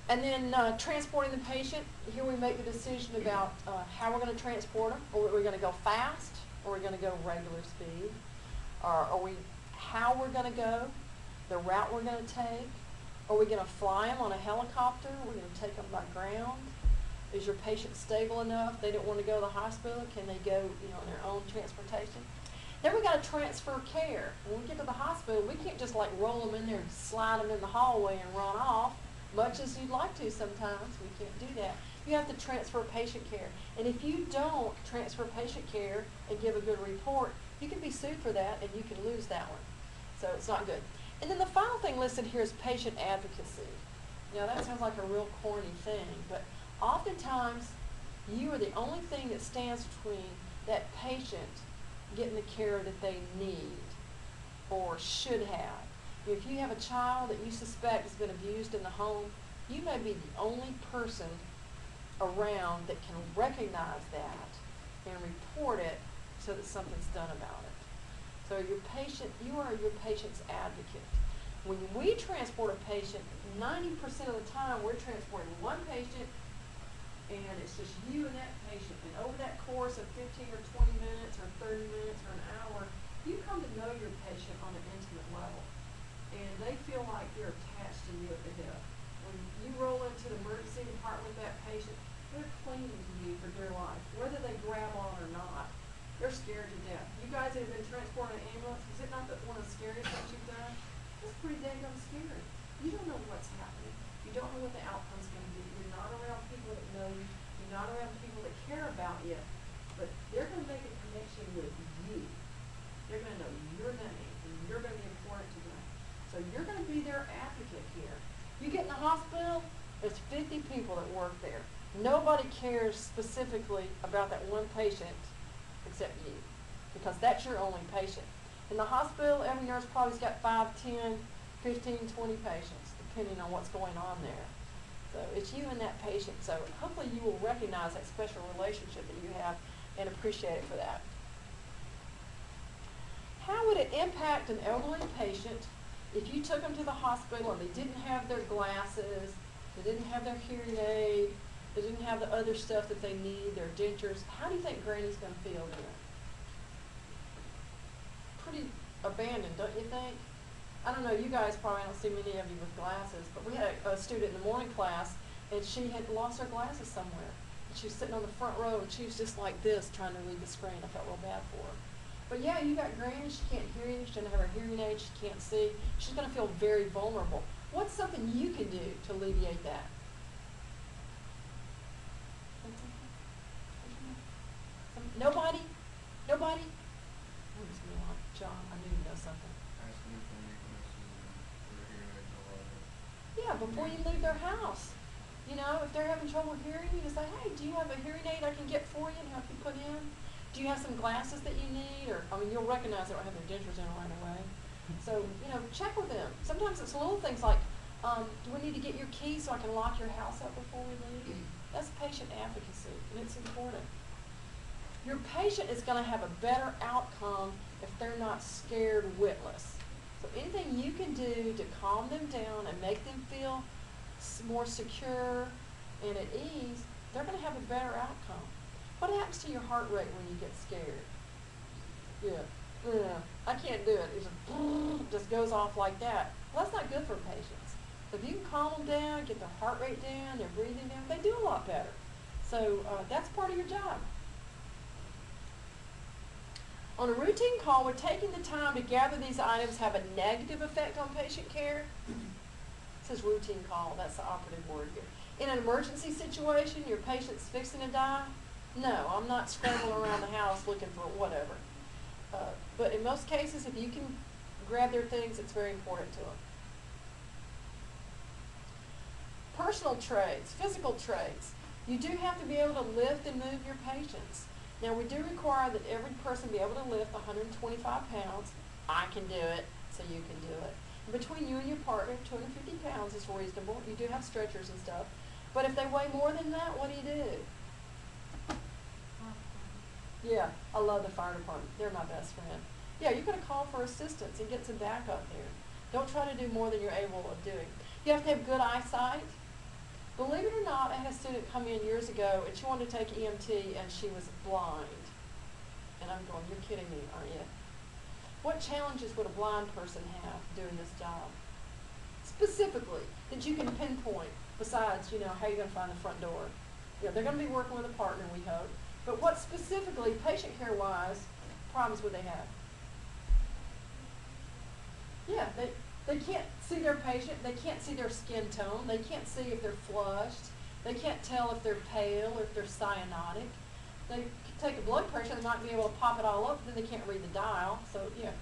S1: And then transporting the patient, here we make the decision about how we're going to transport them. Are we going to go fast, or are we going to go regular speed? How we're going to go, the route we're going to take. Are we going to fly them on a helicopter? Are we going to take them by ground? Is your patient stable enough? They don't want to go to the hospital. Can they go, on their own transportation? Then we got to transfer care. When we get to the hospital, we can't just like roll them in there and slide them in the hallway and run off, much as you'd like to sometimes. We can't do that. You have to transfer patient care. And if you don't transfer patient care and give a good report, you can be sued for that, and you can lose that one. So it's not good. And then the final thing listed here is patient advocacy. Now that sounds like a real corny thing, but oftentimes you are the only thing that stands between that patient getting the care that they need or should have. If you have a child that you suspect has been abused in the home, you may be the only person around that can recognize that and report it so that something's done about it. So you are your patient's advocate. When we transport a patient, 90% of the time we're transporting one patient, and it's just you and that patient. And over that course of 15 or 20 minutes or 30 minutes or an hour, you come to know your patient on an intimate level. And they feel like they're attached to you at the hip. When you roll into the emergency department with that patient, they're clinging to you for dear life, whether they grab on or not. They're scared to death. You guys that have been transporting an ambulance, is it not one of the scariest things you've done? It's pretty dang scary. You don't know what's happening. You don't know what the outcome's going to be. You're not around people that know you. You're not around people that care about you. But they're going to make a connection with you. They're going to know your name, and you're going to be important to them. So you're going to be their advocate here. You get in the hospital, there's 50 people that work there. Nobody cares specifically about that one patient except you, because that's your only patient. In the hospital, every nurse probably's got 5, 10, 15, 20 patients, depending on what's going on there. So it's you and that patient. So hopefully you will recognize that special relationship that you have and appreciate it for that. How would it impact an elderly patient if you took them to the hospital and they didn't have their glasses, they didn't have their hearing aid, they didn't have the other stuff that they need, their dentures? How do you think Granny's going to feel then? Pretty abandoned, don't you think? I don't know, you guys probably don't see many of you with glasses, but we had a student in the morning class, and she had lost her glasses somewhere. And she was sitting on the front row, and she was just like this, trying to read the screen. I felt real bad for her. But yeah, you got Granny, she can't hear you, she doesn't have her hearing aid, she can't see. She's going to feel very vulnerable. What's something you can do to alleviate that? Nobody? Nobody? Oh, it's me, John, I knew you know something. Yeah, before you leave their house. If they're having trouble hearing, you can say, hey, do you have a hearing aid I can get for you and help you put in? Do you have some glasses that you need? Or, you'll recognize they don't have their dentures in right away. So, check with them. Sometimes it's little things like, do we need to get your keys so I can lock your house up before we leave? That's patient advocacy, and it's important. Your patient is going to have a better outcome if they're not scared witless. So anything you can do to calm them down and make them feel more secure and at ease, they're going to have a better outcome. What happens to your heart rate when you get scared? Yeah, I can't do it. It just goes off like that. Well, that's not good for patients. So if you can calm them down, get their heart rate down, their breathing down, they do a lot better. So that's part of your job. On a routine call, we're taking the time to gather these items have a negative effect on patient care. It says routine call. That's the operative word here. In an emergency situation, your patient's fixing to die. No, I'm not scrambling around the house looking for whatever. But in most cases, if you can grab their things, it's very important to them. Personal traits, physical traits. You do have to be able to lift and move your patients. Now, we do require that every person be able to lift 125 pounds. I can do it, so you can do it. And between you and your partner, 250 pounds is reasonable. You do have stretchers and stuff. But if they weigh more than that, what do? Yeah, I love the fire department. They're my best friend. Yeah, you're going to call for assistance and get some backup there. Don't try to do more than you're able of doing. You have to have good eyesight. Believe it or not, I had a student come in years ago and she wanted to take EMT and she was blind. And I'm going, you're kidding me, aren't you? What challenges would a blind person have doing this job? Specifically, that you can pinpoint besides, how you're going to find the front door. They're going to be working with a partner, we hope. But what specifically, patient care-wise, problems would they have? Yeah, they can't see their patient. They can't see their skin tone. They can't see if they're flushed. They can't tell if they're pale or if they're cyanotic. They take a blood pressure. They might be able to pop it all up, but then they can't read the dial. So,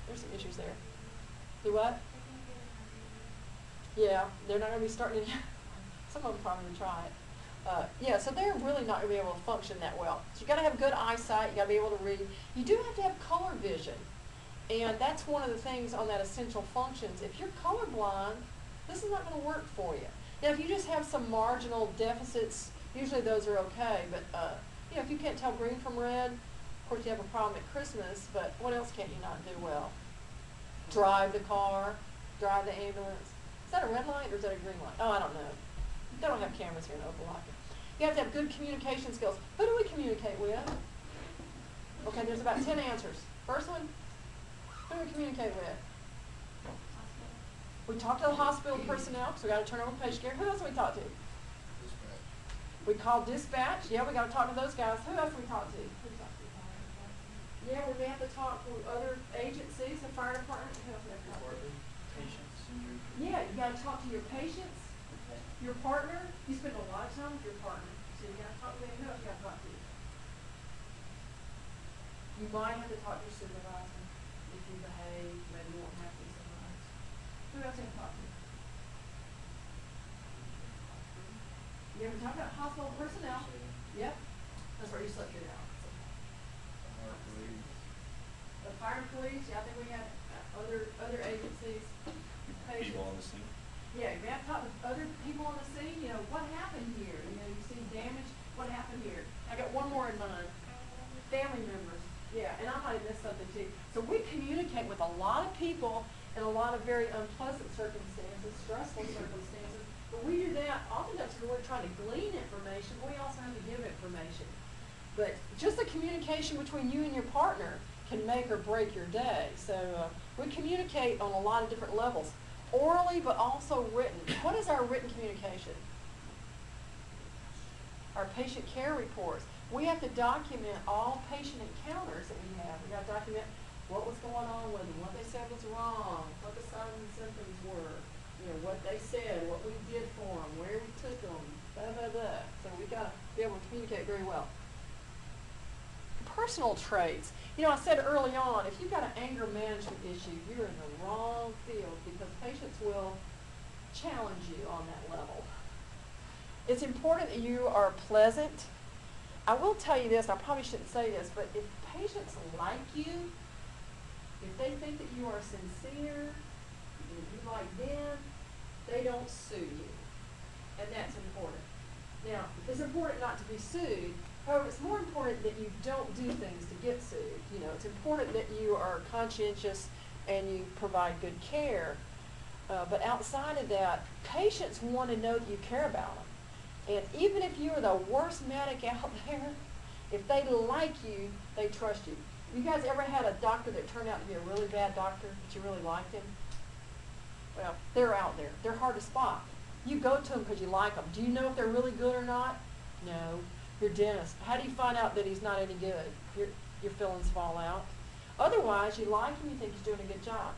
S1: there's some issues there. Do what? Yeah, they're not going to be starting to, some of them probably would try it. So they're really not going to be able to function that well. So you got to have good eyesight. You got to be able to read. You do have to have color vision. And that's one of the things on that essential functions. If you're colorblind, this is not going to work for you. Now, if you just have some marginal deficits, usually those are okay. But, if you can't tell green from red, of course you have a problem at Christmas, but what else can't you not do well? Drive the car, drive the ambulance. Is that a red light or is that a green light? Oh, I don't know. They don't have cameras here in Opelika. You have to have good communication skills. Who do we communicate with? Okay, there's about 10 answers. First one, who do we communicate with? We talk to the hospital personnel because we got to turn over patient care. Who else do we talk to?
S2: Dispatch.
S1: We call dispatch. Yeah, we got to talk to those guys. Who else do we talk to? Yeah, we may have to talk to other agencies, the fire department. Who else do we have to talk to?
S2: Patients and your
S1: Yeah, you got to talk to your patients, your partner. You spend a lot of time with your partner, so you got to talk to them. Who else you got to talk to? You might have to talk to your supervisor if you behave. Maybe you won't have to supervise. Who else you have to talk to? You ever talk about hospital personnel? Yep, that's where you slept it out. The fire and police. Yeah, I think we have other agencies.
S2: people on the scene.
S1: Yeah, you have to talk to other people on the scene. What happened here? You see damage. What happened here? I got one more in mind. Family members. Yeah, and I might have missed something too. So we communicate with a lot of people in a lot of very unpleasant circumstances, stressful circumstances. But we do that oftentimes when we're trying to glean information, but we also have to give information. But just the communication between you and your partner can make or break your day. So we communicate on a lot of different levels. Orally, but also written. What is our written communication? Our patient care reports. We have to document all patient encounters that we have. We got to document what was going on with them, what they said was wrong, what the signs and symptoms were, what they said, what we did for them, where we took them, blah, blah, blah. So we got to be able to communicate very well. Personal traits. I said early on, if you've got an anger management issue, you're in the wrong field because patients will challenge you on that level. It's important that you are pleasant. I will tell you this, I probably shouldn't say this, but if patients like you, if they think that you are sincere, if you like them, they don't sue you. And that's important. Now, it's important not to be sued. However, it's more important that you don't do things to get sued. It's important that you are conscientious and you provide good care. But outside of that, patients want to know that you care about them. And even if you are the worst medic out there, if they like you, they trust you. You guys ever had a doctor that turned out to be a really bad doctor, but you really liked him? Well, they're out there. They're hard to spot. You go to them because you like them. Do you know if they're really good or not? No. Your dentist. How do you find out that he's not any good? Your feelings fall out. Otherwise, you like him, you think he's doing a good job.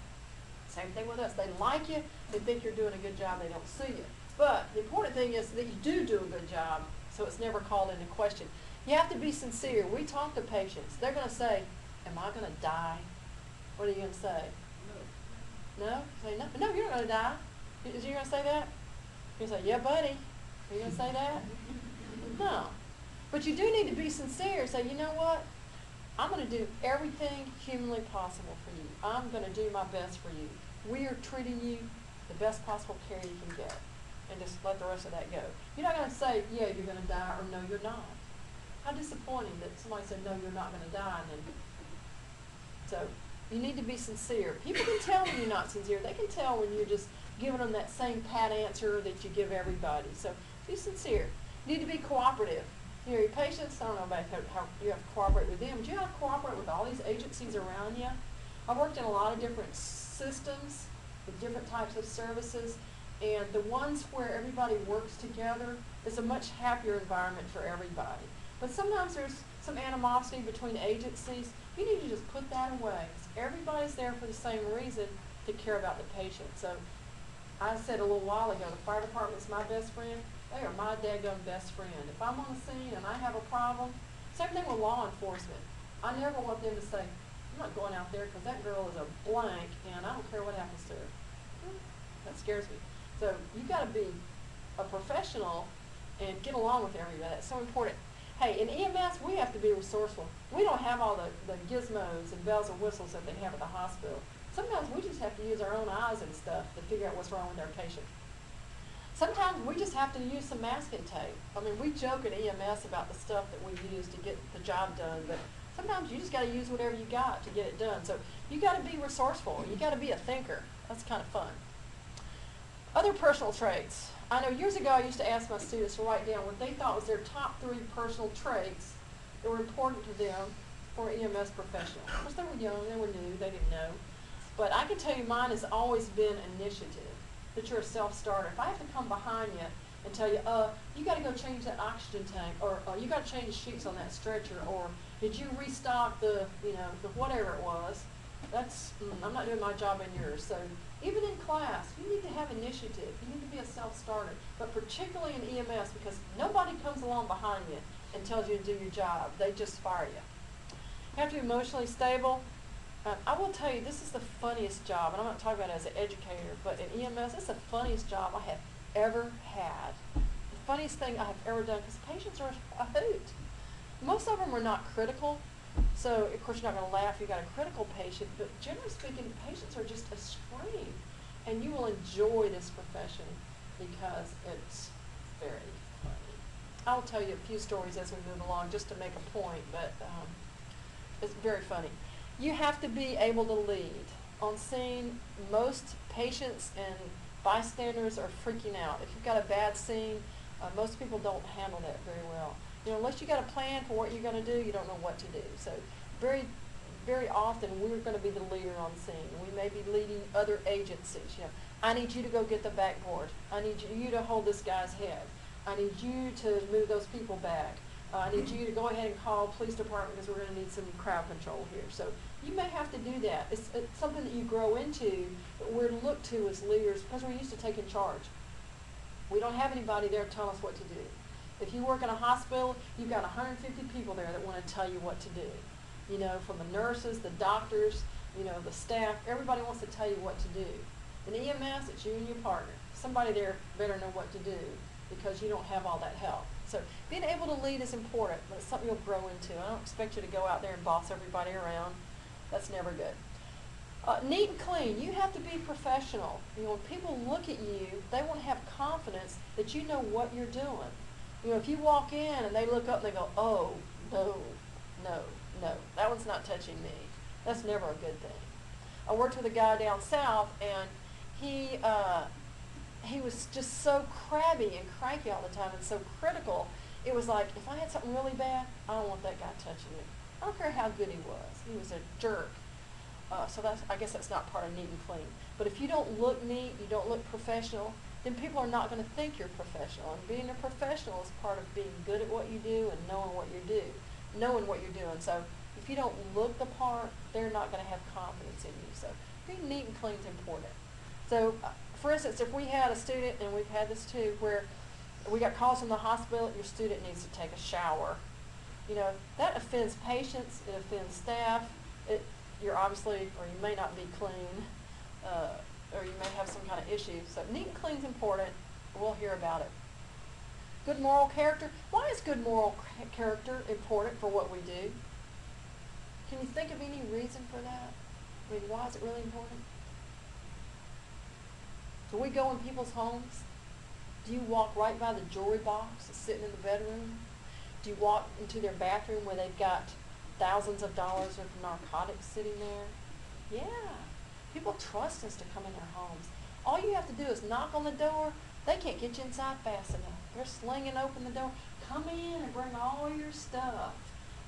S1: Same thing with us. They like you, they think you're doing a good job, they don't sue you. But the important thing is that you do a good job, so it's never called into question. You have to be sincere. We talk to patients. They're going to say, am I going to die? What are you going to say? No? Say, no, you're not going to die. Is you going to say that? You're going to say, yeah, buddy. Are you going to say that? No. But you do need to be sincere. Say, you know what? I'm going to do everything humanly possible for you. I'm going to do my best for you. We are treating you the best possible care you can get. And just let the rest of that go. You're not going to say, yeah, you're going to die, or no, you're not. How disappointing that somebody said, no, you're not going to die. And then, so you need to be sincere. People can tell when you're not sincere. They can tell when you're just giving them that same pat answer that you give everybody. So be sincere. You need to be cooperative. You know, your patients, I don't know about how you have to cooperate with them, but you have to cooperate with all these agencies around you. I've worked in a lot of different systems with different types of services, and the ones where everybody works together is a much happier environment for everybody. But sometimes there's some animosity between agencies. You need to just put that away. Everybody's there for the same reason, to care about the patient. So I said a little while ago, the fire department's my best friend. They are my daggum best friend. If I'm on the scene and I have a problem, same thing with law enforcement. I never want them to say, I'm not going out there because that girl is a blank and I don't care what happens to her. That scares me. So you got to be a professional and get along with everybody. That's so important. Hey, in EMS, we have to be resourceful. We don't have all the gizmos and bells and whistles that they have at the hospital. Sometimes we just have to use our own eyes and stuff to figure out what's wrong with our patient. Sometimes we just have to use some masking tape. I mean, we joke at EMS about the stuff that we use to get the job done, but sometimes you just got to use whatever you got to get it done. So you got to be resourceful. You got to be a thinker. That's kind of fun. Other personal traits. I know years ago I used to ask my students to write down what they thought was their top 3 personal traits that were important to them for an EMS professional. Of course, they were young, they were new, they didn't know. But I can tell you mine has always been initiative, that you're a self-starter. If I have to come behind you and tell you, you got to go change that oxygen tank, or you got to change the sheets on that stretcher, or did you restock the whatever it was, that's, I'm not doing my job in yours. So even in class, you need to have initiative. You need to be a self-starter, but particularly in EMS, because nobody comes along behind you and tells you to do your job. They just fire you. You have to be emotionally stable. I will tell you, this is the funniest job, and I'm not talking about it as an educator, but in EMS, it's the funniest job I have ever had. The funniest thing I have ever done, because patients are a hoot. Most of them are not critical, so of course you're not going to laugh if you got a critical patient, but generally speaking, patients are just a scream, and you will enjoy this profession because it's very funny. I'll tell you a few stories as we move along just to make a point, but it's very funny. You have to be able to lead. On scene, most patients and bystanders are freaking out. If you've got a bad scene, most people don't handle that very well. You know, unless you got a plan for what you're going to do, you don't know what to do. So very, very often we're going to be the leader on scene. We may be leading other agencies. You know, I need you to go get the backboard. I need you to hold this guy's head. I need you to move those people back. I need you to go ahead and call police department because we're going to need some crowd control here. So you may have to do that. It's something that you grow into, but we're looked to as leaders because we're used to taking charge. We don't have anybody there to tell us what to do. If you work in a hospital, you've got 150 people there that want to tell you what to do. You know, from the nurses, the doctors, you know, the staff, everybody wants to tell you what to do. In EMS, it's you and your partner. Somebody there better know what to do because you don't have all that help. So being able to lead is important, but it's something you'll grow into. I don't expect you to go out there and boss everybody around. That's never good. Neat and clean. You have to be professional. You know, when people look at you, they want to have confidence that you know what you're doing. You know, if you walk in and they look up and they go, oh, no, no, no, that one's not touching me. That's never a good thing. I worked with a guy down south, and he was just so crabby and cranky all the time and so critical. It was like, if I had something really bad, I don't want that guy touching me. I don't care how good he was. He was a jerk. So I guess that's not part of neat and clean. But if you don't look neat, you don't look professional, then people are not going to think you're professional. And being a professional is part of being good at what you do and knowing what you do, knowing what you're doing. So if you don't look the part, they're not going to have confidence in you. So being neat and clean is important. So for instance, if we had a student, and we've had this too, where we got calls from the hospital, your student needs to take a shower. You know, that offends patients, it offends staff. You're obviously, or you may not be clean, or you may have some kind of issue. So neat and clean is important. We'll hear about it. Good moral character. Why is good moral character important for what we do? Can you think of any reason for that? I mean, why is it really important? Do we go in people's homes? Do you walk right by the jewelry box that's sitting in the bedroom? Do you walk into their bathroom where they've got thousands of dollars of narcotics sitting there? Yeah. People trust us to come in their homes. All you have to do is knock on the door. They can't get you inside fast enough. They're slinging open the door. Come in and bring all your stuff.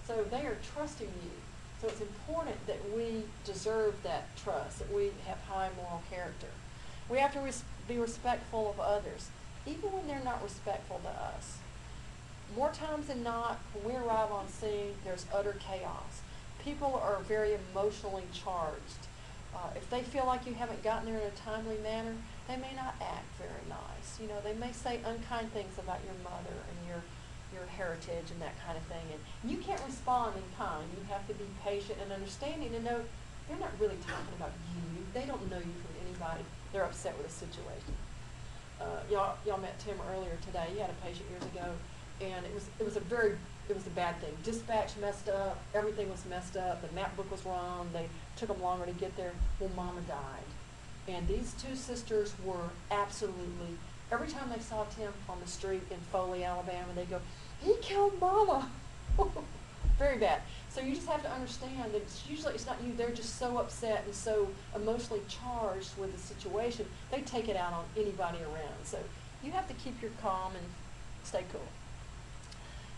S1: So they are trusting you. So it's important that we deserve that trust, that we have high moral character. We have to be respectful of others, even when they're not respectful to us. More times than not, when we arrive on scene, there's utter chaos. People are very emotionally charged. If they feel like you haven't gotten there in a timely manner, they may not act very nice. You know, they may say unkind things about your mother and your heritage and that kind of thing. And you can't respond in kind. You have to be patient and understanding and know they're not really talking about you. They don't know you from anybody. They're upset with a situation. Y'all met Tim earlier today. He had a patient years ago, and it was a bad thing. Dispatch messed up. Everything was messed up. The map book was wrong. They took them longer to get there. Well, Mama died. And these two sisters were absolutely, every time they saw Tim on the street in Foley, Alabama, they go, "He killed Mama." Very bad. So you just have to understand that it's not you. They're just so upset and so emotionally charged with the situation. They take it out on anybody around. So you have to keep your calm and stay cool.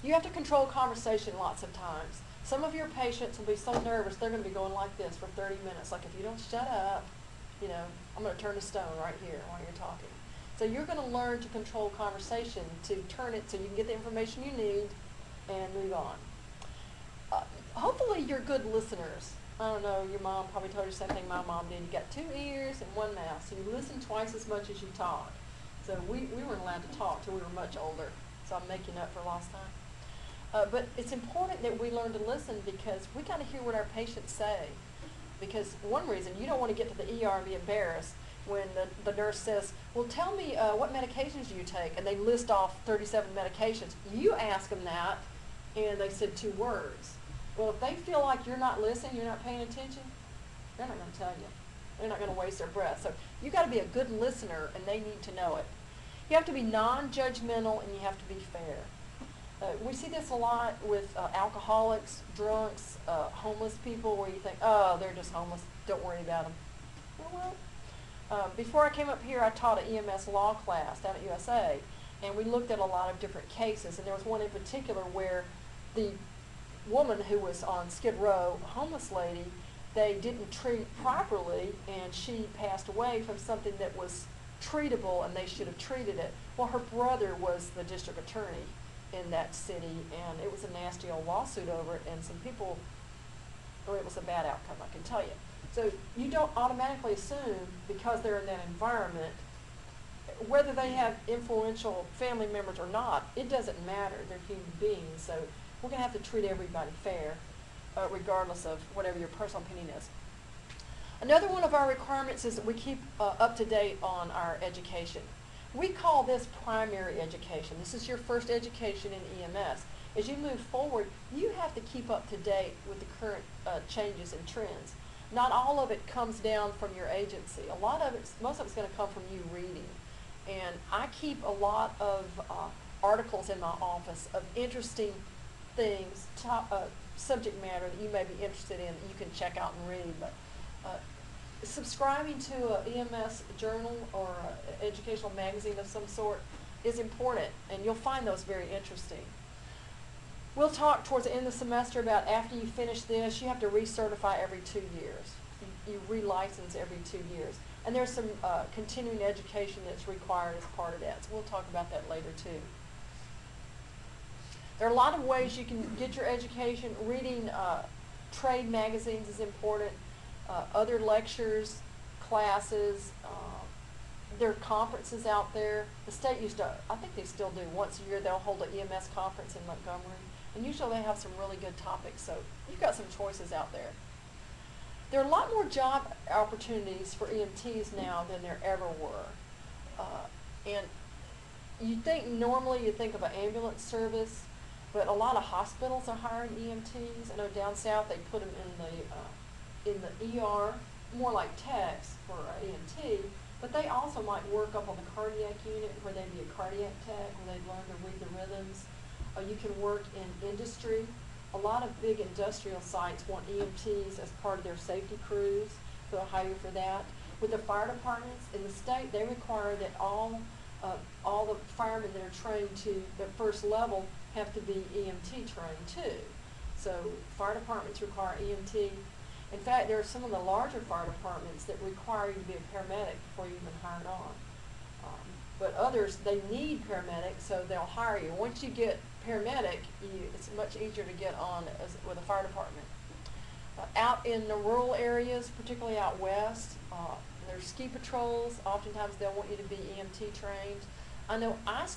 S1: You have to control conversation lots of times. Some of your patients will be so nervous, they're going to be going like this for 30 minutes. Like, if you don't shut up, you know, I'm going to turn to stone right here while you're talking. So you're going to learn to control conversation, to turn it so you can get the information you need and move on. Hopefully you're good listeners. I don't know, your mom probably told you the same thing my mom did. You got 2 ears and 1 mouth, so you listen twice as much as you talk. So we weren't allowed to talk till we were much older, so I'm making up for lost time. But it's important that we learn to listen, because we got to hear what our patients say. Because one reason, you don't want to get to the ER and be embarrassed when the nurse says, "Well, tell me what medications do you take?" And they list off 37 medications. You ask them that, and they said 2 words. Well, if they feel like you're not listening, you're not paying attention, they're not going to tell you. They're not going to waste their breath. So you got to be a good listener, and they need to know it. You have to be non-judgmental, and you have to be fair. We see this a lot with alcoholics, drunks, homeless people, where you think, "Oh, they're just homeless, don't worry about them." Well, before I came up here, I taught an EMS law class down at USA, and we looked at a lot of different cases, and there was one in particular where the woman who was on Skid Row, a homeless lady, they didn't treat properly, and she passed away from something that was treatable, and they should have treated it. Well, her brother was the district attorney in that city, and it was a nasty old lawsuit over it, and some people, it was a bad outcome, I can tell you. So you don't automatically assume, because they're in that environment, whether they have influential family members or not, it doesn't matter. They're human beings, so we're going to have to treat everybody fair, regardless of whatever your personal opinion is. Another one of our requirements is that we keep up to date on our education. We call this primary education. This is your first education in EMS. As you move forward, you have to keep up to date with the current changes and trends. Not all of it comes down from your agency. A lot of it, most of it's going to come from you reading. And I keep a lot of articles in my office of interesting things, subject matter that you may be interested in that you can check out and read. But subscribing to an EMS journal or an educational magazine of some sort is important, and you'll find those very interesting. We'll talk towards the end of the semester about, after you finish this, you have to recertify every 2 years. You relicense every 2 years. And there's some continuing education that's required as part of that. So we'll talk about that later too. There are a lot of ways you can get your education. Reading trade magazines is important. Other lectures, classes, there are conferences out there. The state used to, I think they still do, once a year they'll hold an EMS conference in Montgomery. And usually they have some really good topics, so you've got some choices out there. There are a lot more job opportunities for EMTs now than there ever were. And normally you think of an ambulance service, but a lot of hospitals are hiring EMTs. I know down south they put them in the ER, more like techs for EMT, but they also might work up on the cardiac unit where they'd be a cardiac tech, where they'd learn to read the rhythms. You can work in industry. A lot of big industrial sites want EMTs as part of their safety crews, so they'll hire you for that. With the fire departments in the state, they require that all the firemen that are trained to the first level have to be EMT trained too. So fire departments require EMT. In fact, there are some of the larger fire departments that require you to be a paramedic before you even hired on. But others, they need paramedics, so they'll hire you. Once you get paramedic, it's much easier to get on with a fire department. Out in the rural areas, particularly out west, there's ski patrols. Oftentimes they'll want you to be EMT trained. I know I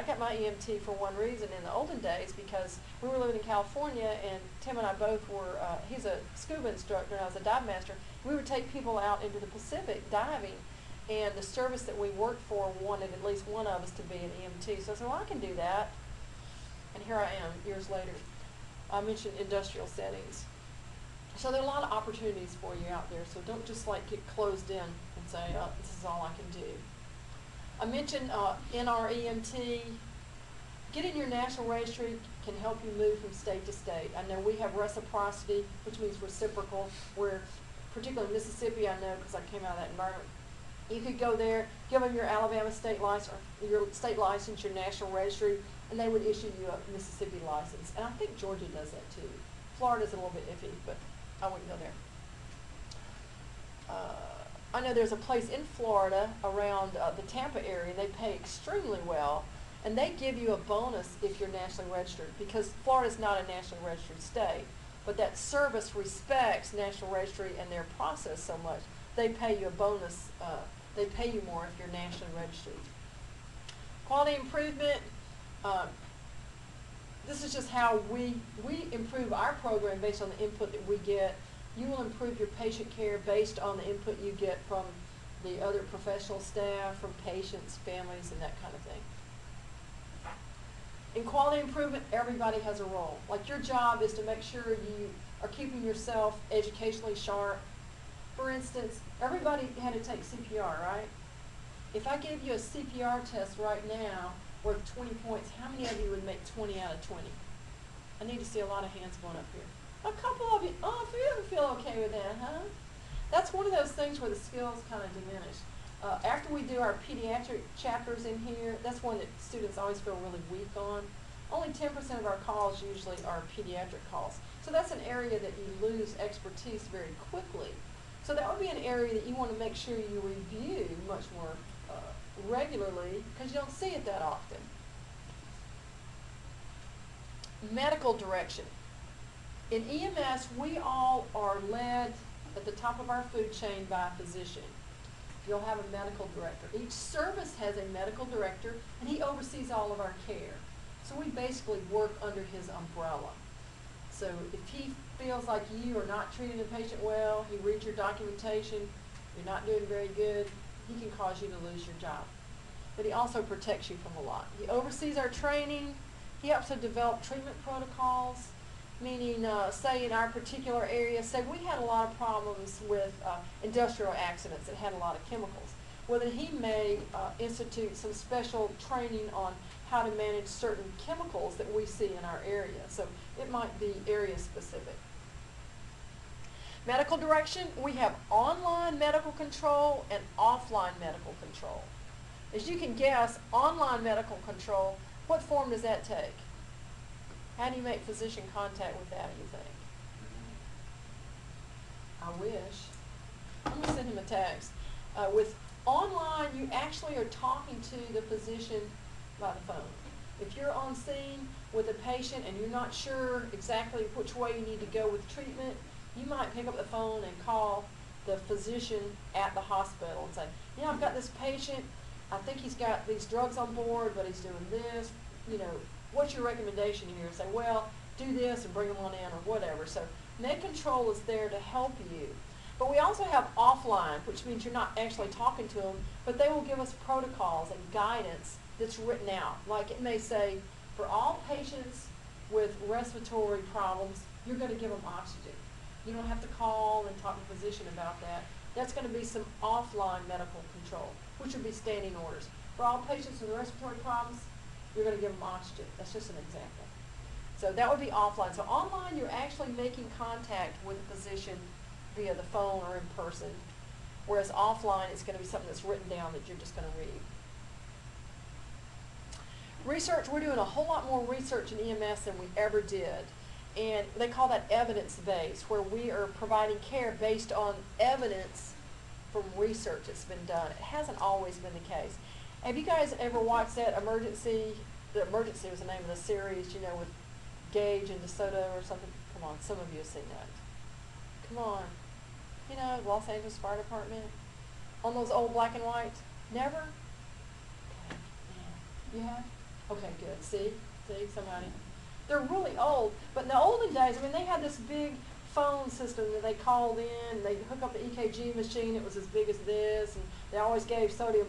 S1: got my EMT for one reason in the olden days, because we were living in California and Tim and I both were, he's a scuba instructor and I was a dive master. We would take people out into the Pacific diving, and the service that we worked for wanted at least one of us to be an EMT. So I said, well, I can do that. And here I am years later. I mentioned industrial settings. So there are a lot of opportunities for you out there, so don't just like get closed in and say, oh, this is all I can do. I mentioned NREMT. Getting your national registry can help you move from state to state. I know we have reciprocity, which means reciprocal, where particularly in Mississippi, I know because I came out of that environment, you could go there, give them your Alabama state license, or your state license, your national registry, and they would issue you a Mississippi license. And I think Georgia does that too. Florida's a little bit iffy, but I wouldn't go there. I know there's a place in Florida around the Tampa area. They pay extremely well, and they give you a bonus if you're nationally registered, because Florida's not a nationally registered state, but that service respects national registry and their process so much. They pay you a bonus. They pay you more if you're nationally registered. Quality improvement. This is just how we improve our program based on the input that we get. You will improve your patient care based on the input you get from the other professional staff, from patients, families, and that kind of thing. In quality improvement, everybody has a role. Like your job is to make sure you are keeping yourself educationally sharp. For instance, everybody had to take CPR, right? If I gave you a CPR test right now worth 20 points, how many of you would make 20 out of 20? I need to see a lot of hands going up here. A couple of you, oh, 3 of you feel okay with that, huh? That's one of those things where the skills kind of diminish. After we do our pediatric chapters in here, that's one that students always feel really weak on. Only 10% of our calls usually are pediatric calls. So that's an area that you lose expertise very quickly. So that would be an area that you want to make sure you review much more regularly, because you don't see it that often. Medical direction. In EMS, we all are led at the top of our food chain by a physician. You'll have a medical director. Each service has a medical director, and he oversees all of our care. So we basically work under his umbrella. So if he feels like you are not treating the patient well, he reads your documentation, you're not doing very good, he can cause you to lose your job. But he also protects you from a lot. He oversees our training. He helps us develop treatment protocols, meaning, say in our particular area, say we had a lot of problems with industrial accidents that had a lot of chemicals. Well, then he may institute some special training on how to manage certain chemicals that we see in our area. So it might be area specific. Medical direction, we have online medical control and offline medical control. As you can guess, online medical control, what form does that take? How do you make physician contact with that, you think? I wish. I'm going to send him a text. With online, you actually are talking to the physician by the phone. If you're on scene with a patient and you're not sure exactly which way you need to go with treatment, you might pick up the phone and call the physician at the hospital and say, yeah, I've got this patient. I think he's got these drugs on board, but he's doing this. You know, what's your recommendation here? Say, well, do this and bring them on in or whatever. So med control is there to help you. But we also have offline, which means you're not actually talking to them, but they will give us protocols and guidance that's written out. Like it may say, for all patients with respiratory problems, you're going to give them oxygen. You don't have to call and talk to the physician about that. That's going to be some offline medical control, which would be standing orders. For all patients with respiratory problems, you're going to give them oxygen. That's just an example. So that would be offline. So online, you're actually making contact with the physician via the phone or in person, whereas offline, it's going to be something that's written down that you're just going to read. Research, we're doing a whole lot more research in EMS than we ever did. And they call that evidence-based, where we are providing care based on evidence from research that's been done. It hasn't always been the case. Have you guys ever watched that Emergency? The Emergency was the name of the series, you know, with Gage and DeSoto or something. Come on, some of you have seen that. Come on. You know, Los Angeles Fire Department. On those old black and whites? Never? Okay. Yeah. You have? Okay, good. See, somebody. They're really old, but in the olden days, I mean, they had this big phone system that they called in, and they'd hook up the EKG machine. It was as big as this, and they always gave sodium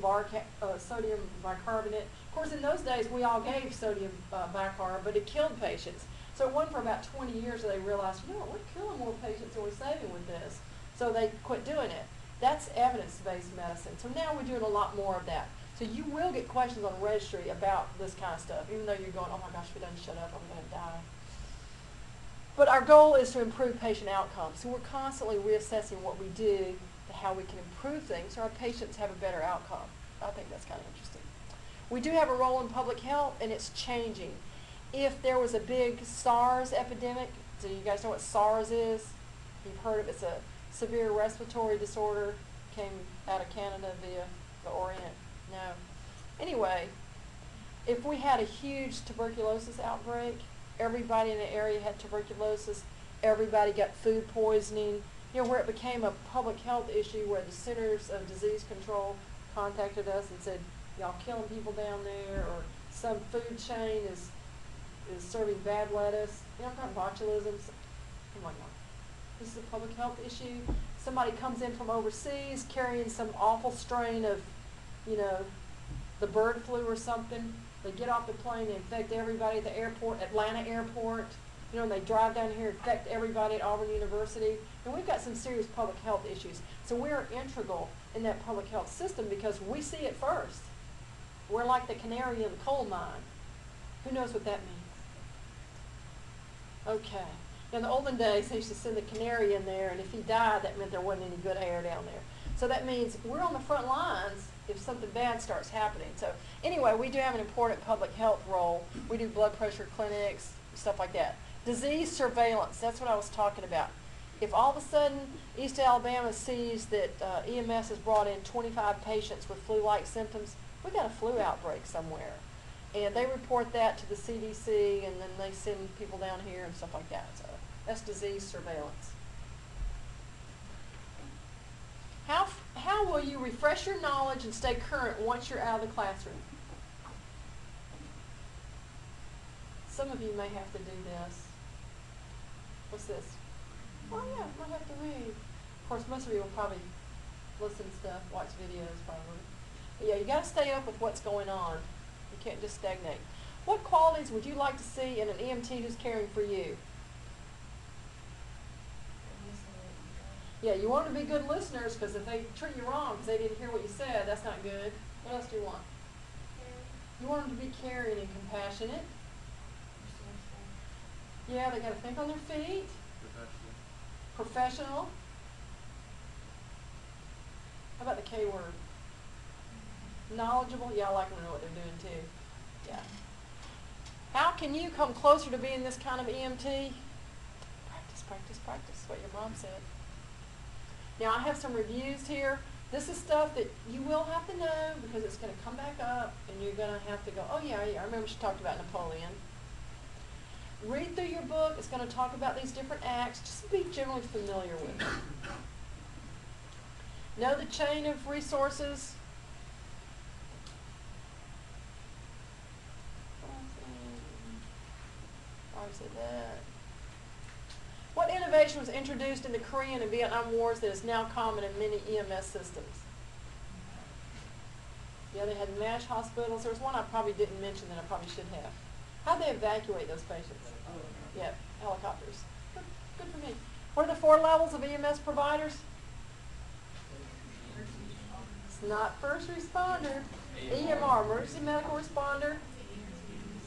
S1: bicarbonate. Of course, in those days, we all gave sodium bicarb, but it killed patients. So it went for about 20 years, and they realized, you know what, we're killing more patients than we're saving with this. So they quit doing it. That's evidence-based medicine. So now we're doing a lot more of that. So you will get questions on registry about this kind of stuff, even though you're going, oh my gosh, if we don't shut up, I'm going to die. But our goal is to improve patient outcomes. So we're constantly reassessing what we do to how we can improve things so our patients have a better outcome. I think that's kind of interesting. We do have a role in public health, and it's changing. If there was a big SARS epidemic, do you guys know what SARS is? You've heard of it. It's a severe respiratory disorder, came out of Canada via the Orient. No. Anyway, if we had a huge tuberculosis outbreak, everybody in the area had tuberculosis, everybody got food poisoning, you know, where it became a public health issue where the Centers of Disease Control contacted us and said, y'all killing people down there, or some food chain is serving bad lettuce. You know, kind of botulism. Oh my God. This is a public health issue. Somebody comes in from overseas carrying some awful strain of, you know, the bird flu or something. They get off the plane, they infect everybody at the airport, Atlanta airport, you know, and they drive down here and infect everybody at Auburn University. And we've got some serious public health issues. So we're integral in that public health system because we see it first. We're like the canary in the coal mine. Who knows what that means? Okay. In the olden days, they used to send the canary in there, and if he died, that meant there wasn't any good air down there. So that means we're on the front lines if something bad starts happening. So anyway, we do have an important public health role. We do blood pressure clinics, stuff like that. Disease surveillance, that's what I was talking about. If all of a sudden East Alabama sees that EMS has brought in 25 patients with flu-like symptoms, we got a flu outbreak somewhere. And they report that to the CDC, and then they send people down here and stuff like that. So that's disease surveillance. How will you refresh your knowledge and stay current once you're out of the classroom? Some of you may have to do this. What's this? Oh yeah, I might have to read. Of course, most of you will probably listen to stuff, watch videos probably. But yeah, you got to stay up with what's going on. You can't just stagnate. What qualities would you like to see in an EMT who's caring for you? Yeah, you want them to be good listeners, because if they treat you wrong because they didn't hear what you said, that's not good. What else do you want? You want them to be caring and compassionate. Yeah, they got to think on their feet. Professional. How about the K word? Knowledgeable. Yeah, I like them to know what they're doing too. Yeah. How can you come closer to being this kind of EMT? Practice, practice, practice. What your mom said. Now I have some reviews here. This is stuff that you will have to know because it's going to come back up and you're going to have to go, oh yeah, I remember she talked about Napoleon. Read through your book. It's going to talk about these different acts. Just be generally familiar with them. Know the chain of resources. I said that. What innovation was introduced in the Korean and Vietnam Wars that is now common in many EMS systems? Yeah, they had MASH hospitals. There was one I probably didn't mention that I probably should have. How'd they evacuate those patients? Yeah, helicopters. Good for me. What are the 4 levels of EMS providers? It's not first responder. EMR, emergency medical responder.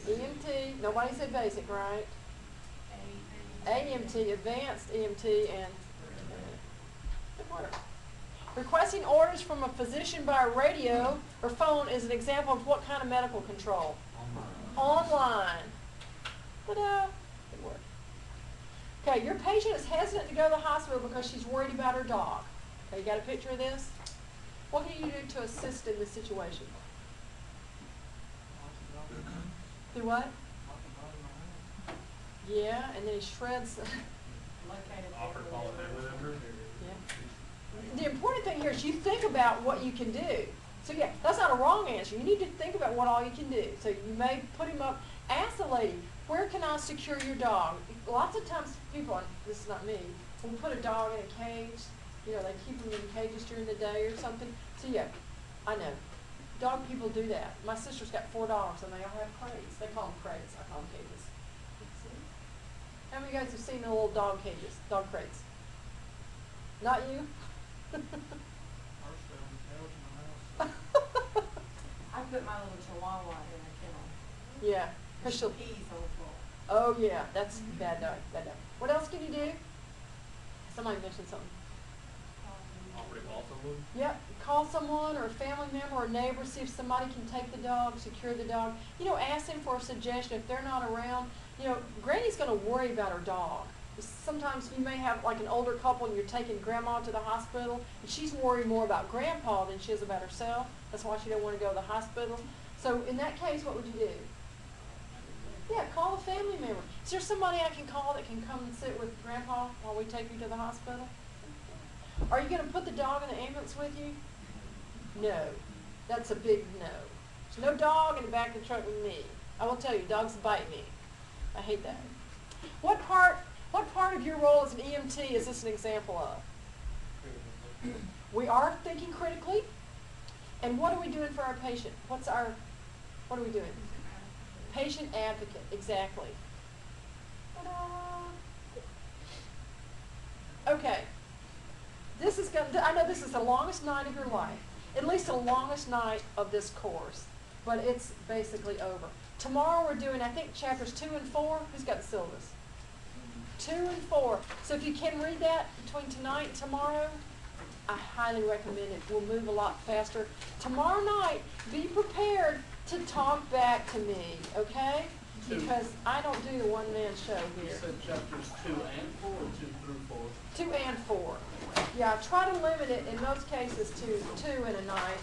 S1: EMT, nobody said basic, right? AMT, advanced EMT, and good work. Requesting orders from a physician by radio or phone is an example of what kind of medical control? Online. Ta-da. Good work. Okay, your patient is hesitant to go to the hospital because she's worried about her dog. Okay, you got a picture of this? What can you do to assist in this situation? Do what? Yeah, and then he shreds.
S2: Offer call a family member.
S1: Yeah. The important thing here is you think about what you can do. So yeah, that's not a wrong answer. You need to think about what all you can do. So you may put him up, ask the lady, where can I secure your dog? Lots of times people, and this is not me, will put a dog in a cage. You know, they keep them in cages during the day or something. So yeah, I know. Dog people do that. My sister's got 4 dogs and they all have crates. They call them crates. I call them cages. See? How many of you guys have seen the little dog cages, dog crates? Not you?
S3: I put my little chihuahua in a kennel.
S1: Yeah. 'Cause she'll,
S3: Peas on the floor.
S1: oh yeah, that's bad dog, bad dog. What else can you do? Somebody mentioned something.
S2: Offer to call someone.
S1: Yep, call someone or a family member or a neighbor, see if somebody can take the dog, secure the dog. You know, ask them for a suggestion if they're not around. You know, Granny's going to worry about her dog. Sometimes you may have like an older couple and you're taking grandma to the hospital and she's worried more about grandpa than she is about herself. That's why she don't want to go to the hospital. So in that case, what would you do? Yeah, call a family member. Is there somebody I can call that can come and sit with grandpa while we take you to the hospital? Are you going to put the dog in the ambulance with you? No. That's a big no. There's no dog in the back of the truck with me. I will tell you, dogs bite me. I hate that. What part of your role as an EMT is this an example of? We are thinking critically. And what are we doing for our patient? What are we doing? Patient advocate, exactly. Ta-da. Okay. I know this is the longest night of your life, at least the longest night of this course, but it's basically over. Tomorrow we're doing, I think, chapters 2 and 4. Who's got the syllabus? 2 and 4. So if you can read that between tonight and tomorrow, I highly recommend it. We'll move a lot faster. Tomorrow night, be prepared to talk back to me, okay? Because I don't do the one-man show
S4: You
S1: here.
S4: said chapters 2 and 4 or 2 through 4?
S1: 2 and 4. Yeah, try to limit it in most cases to 2 in a night.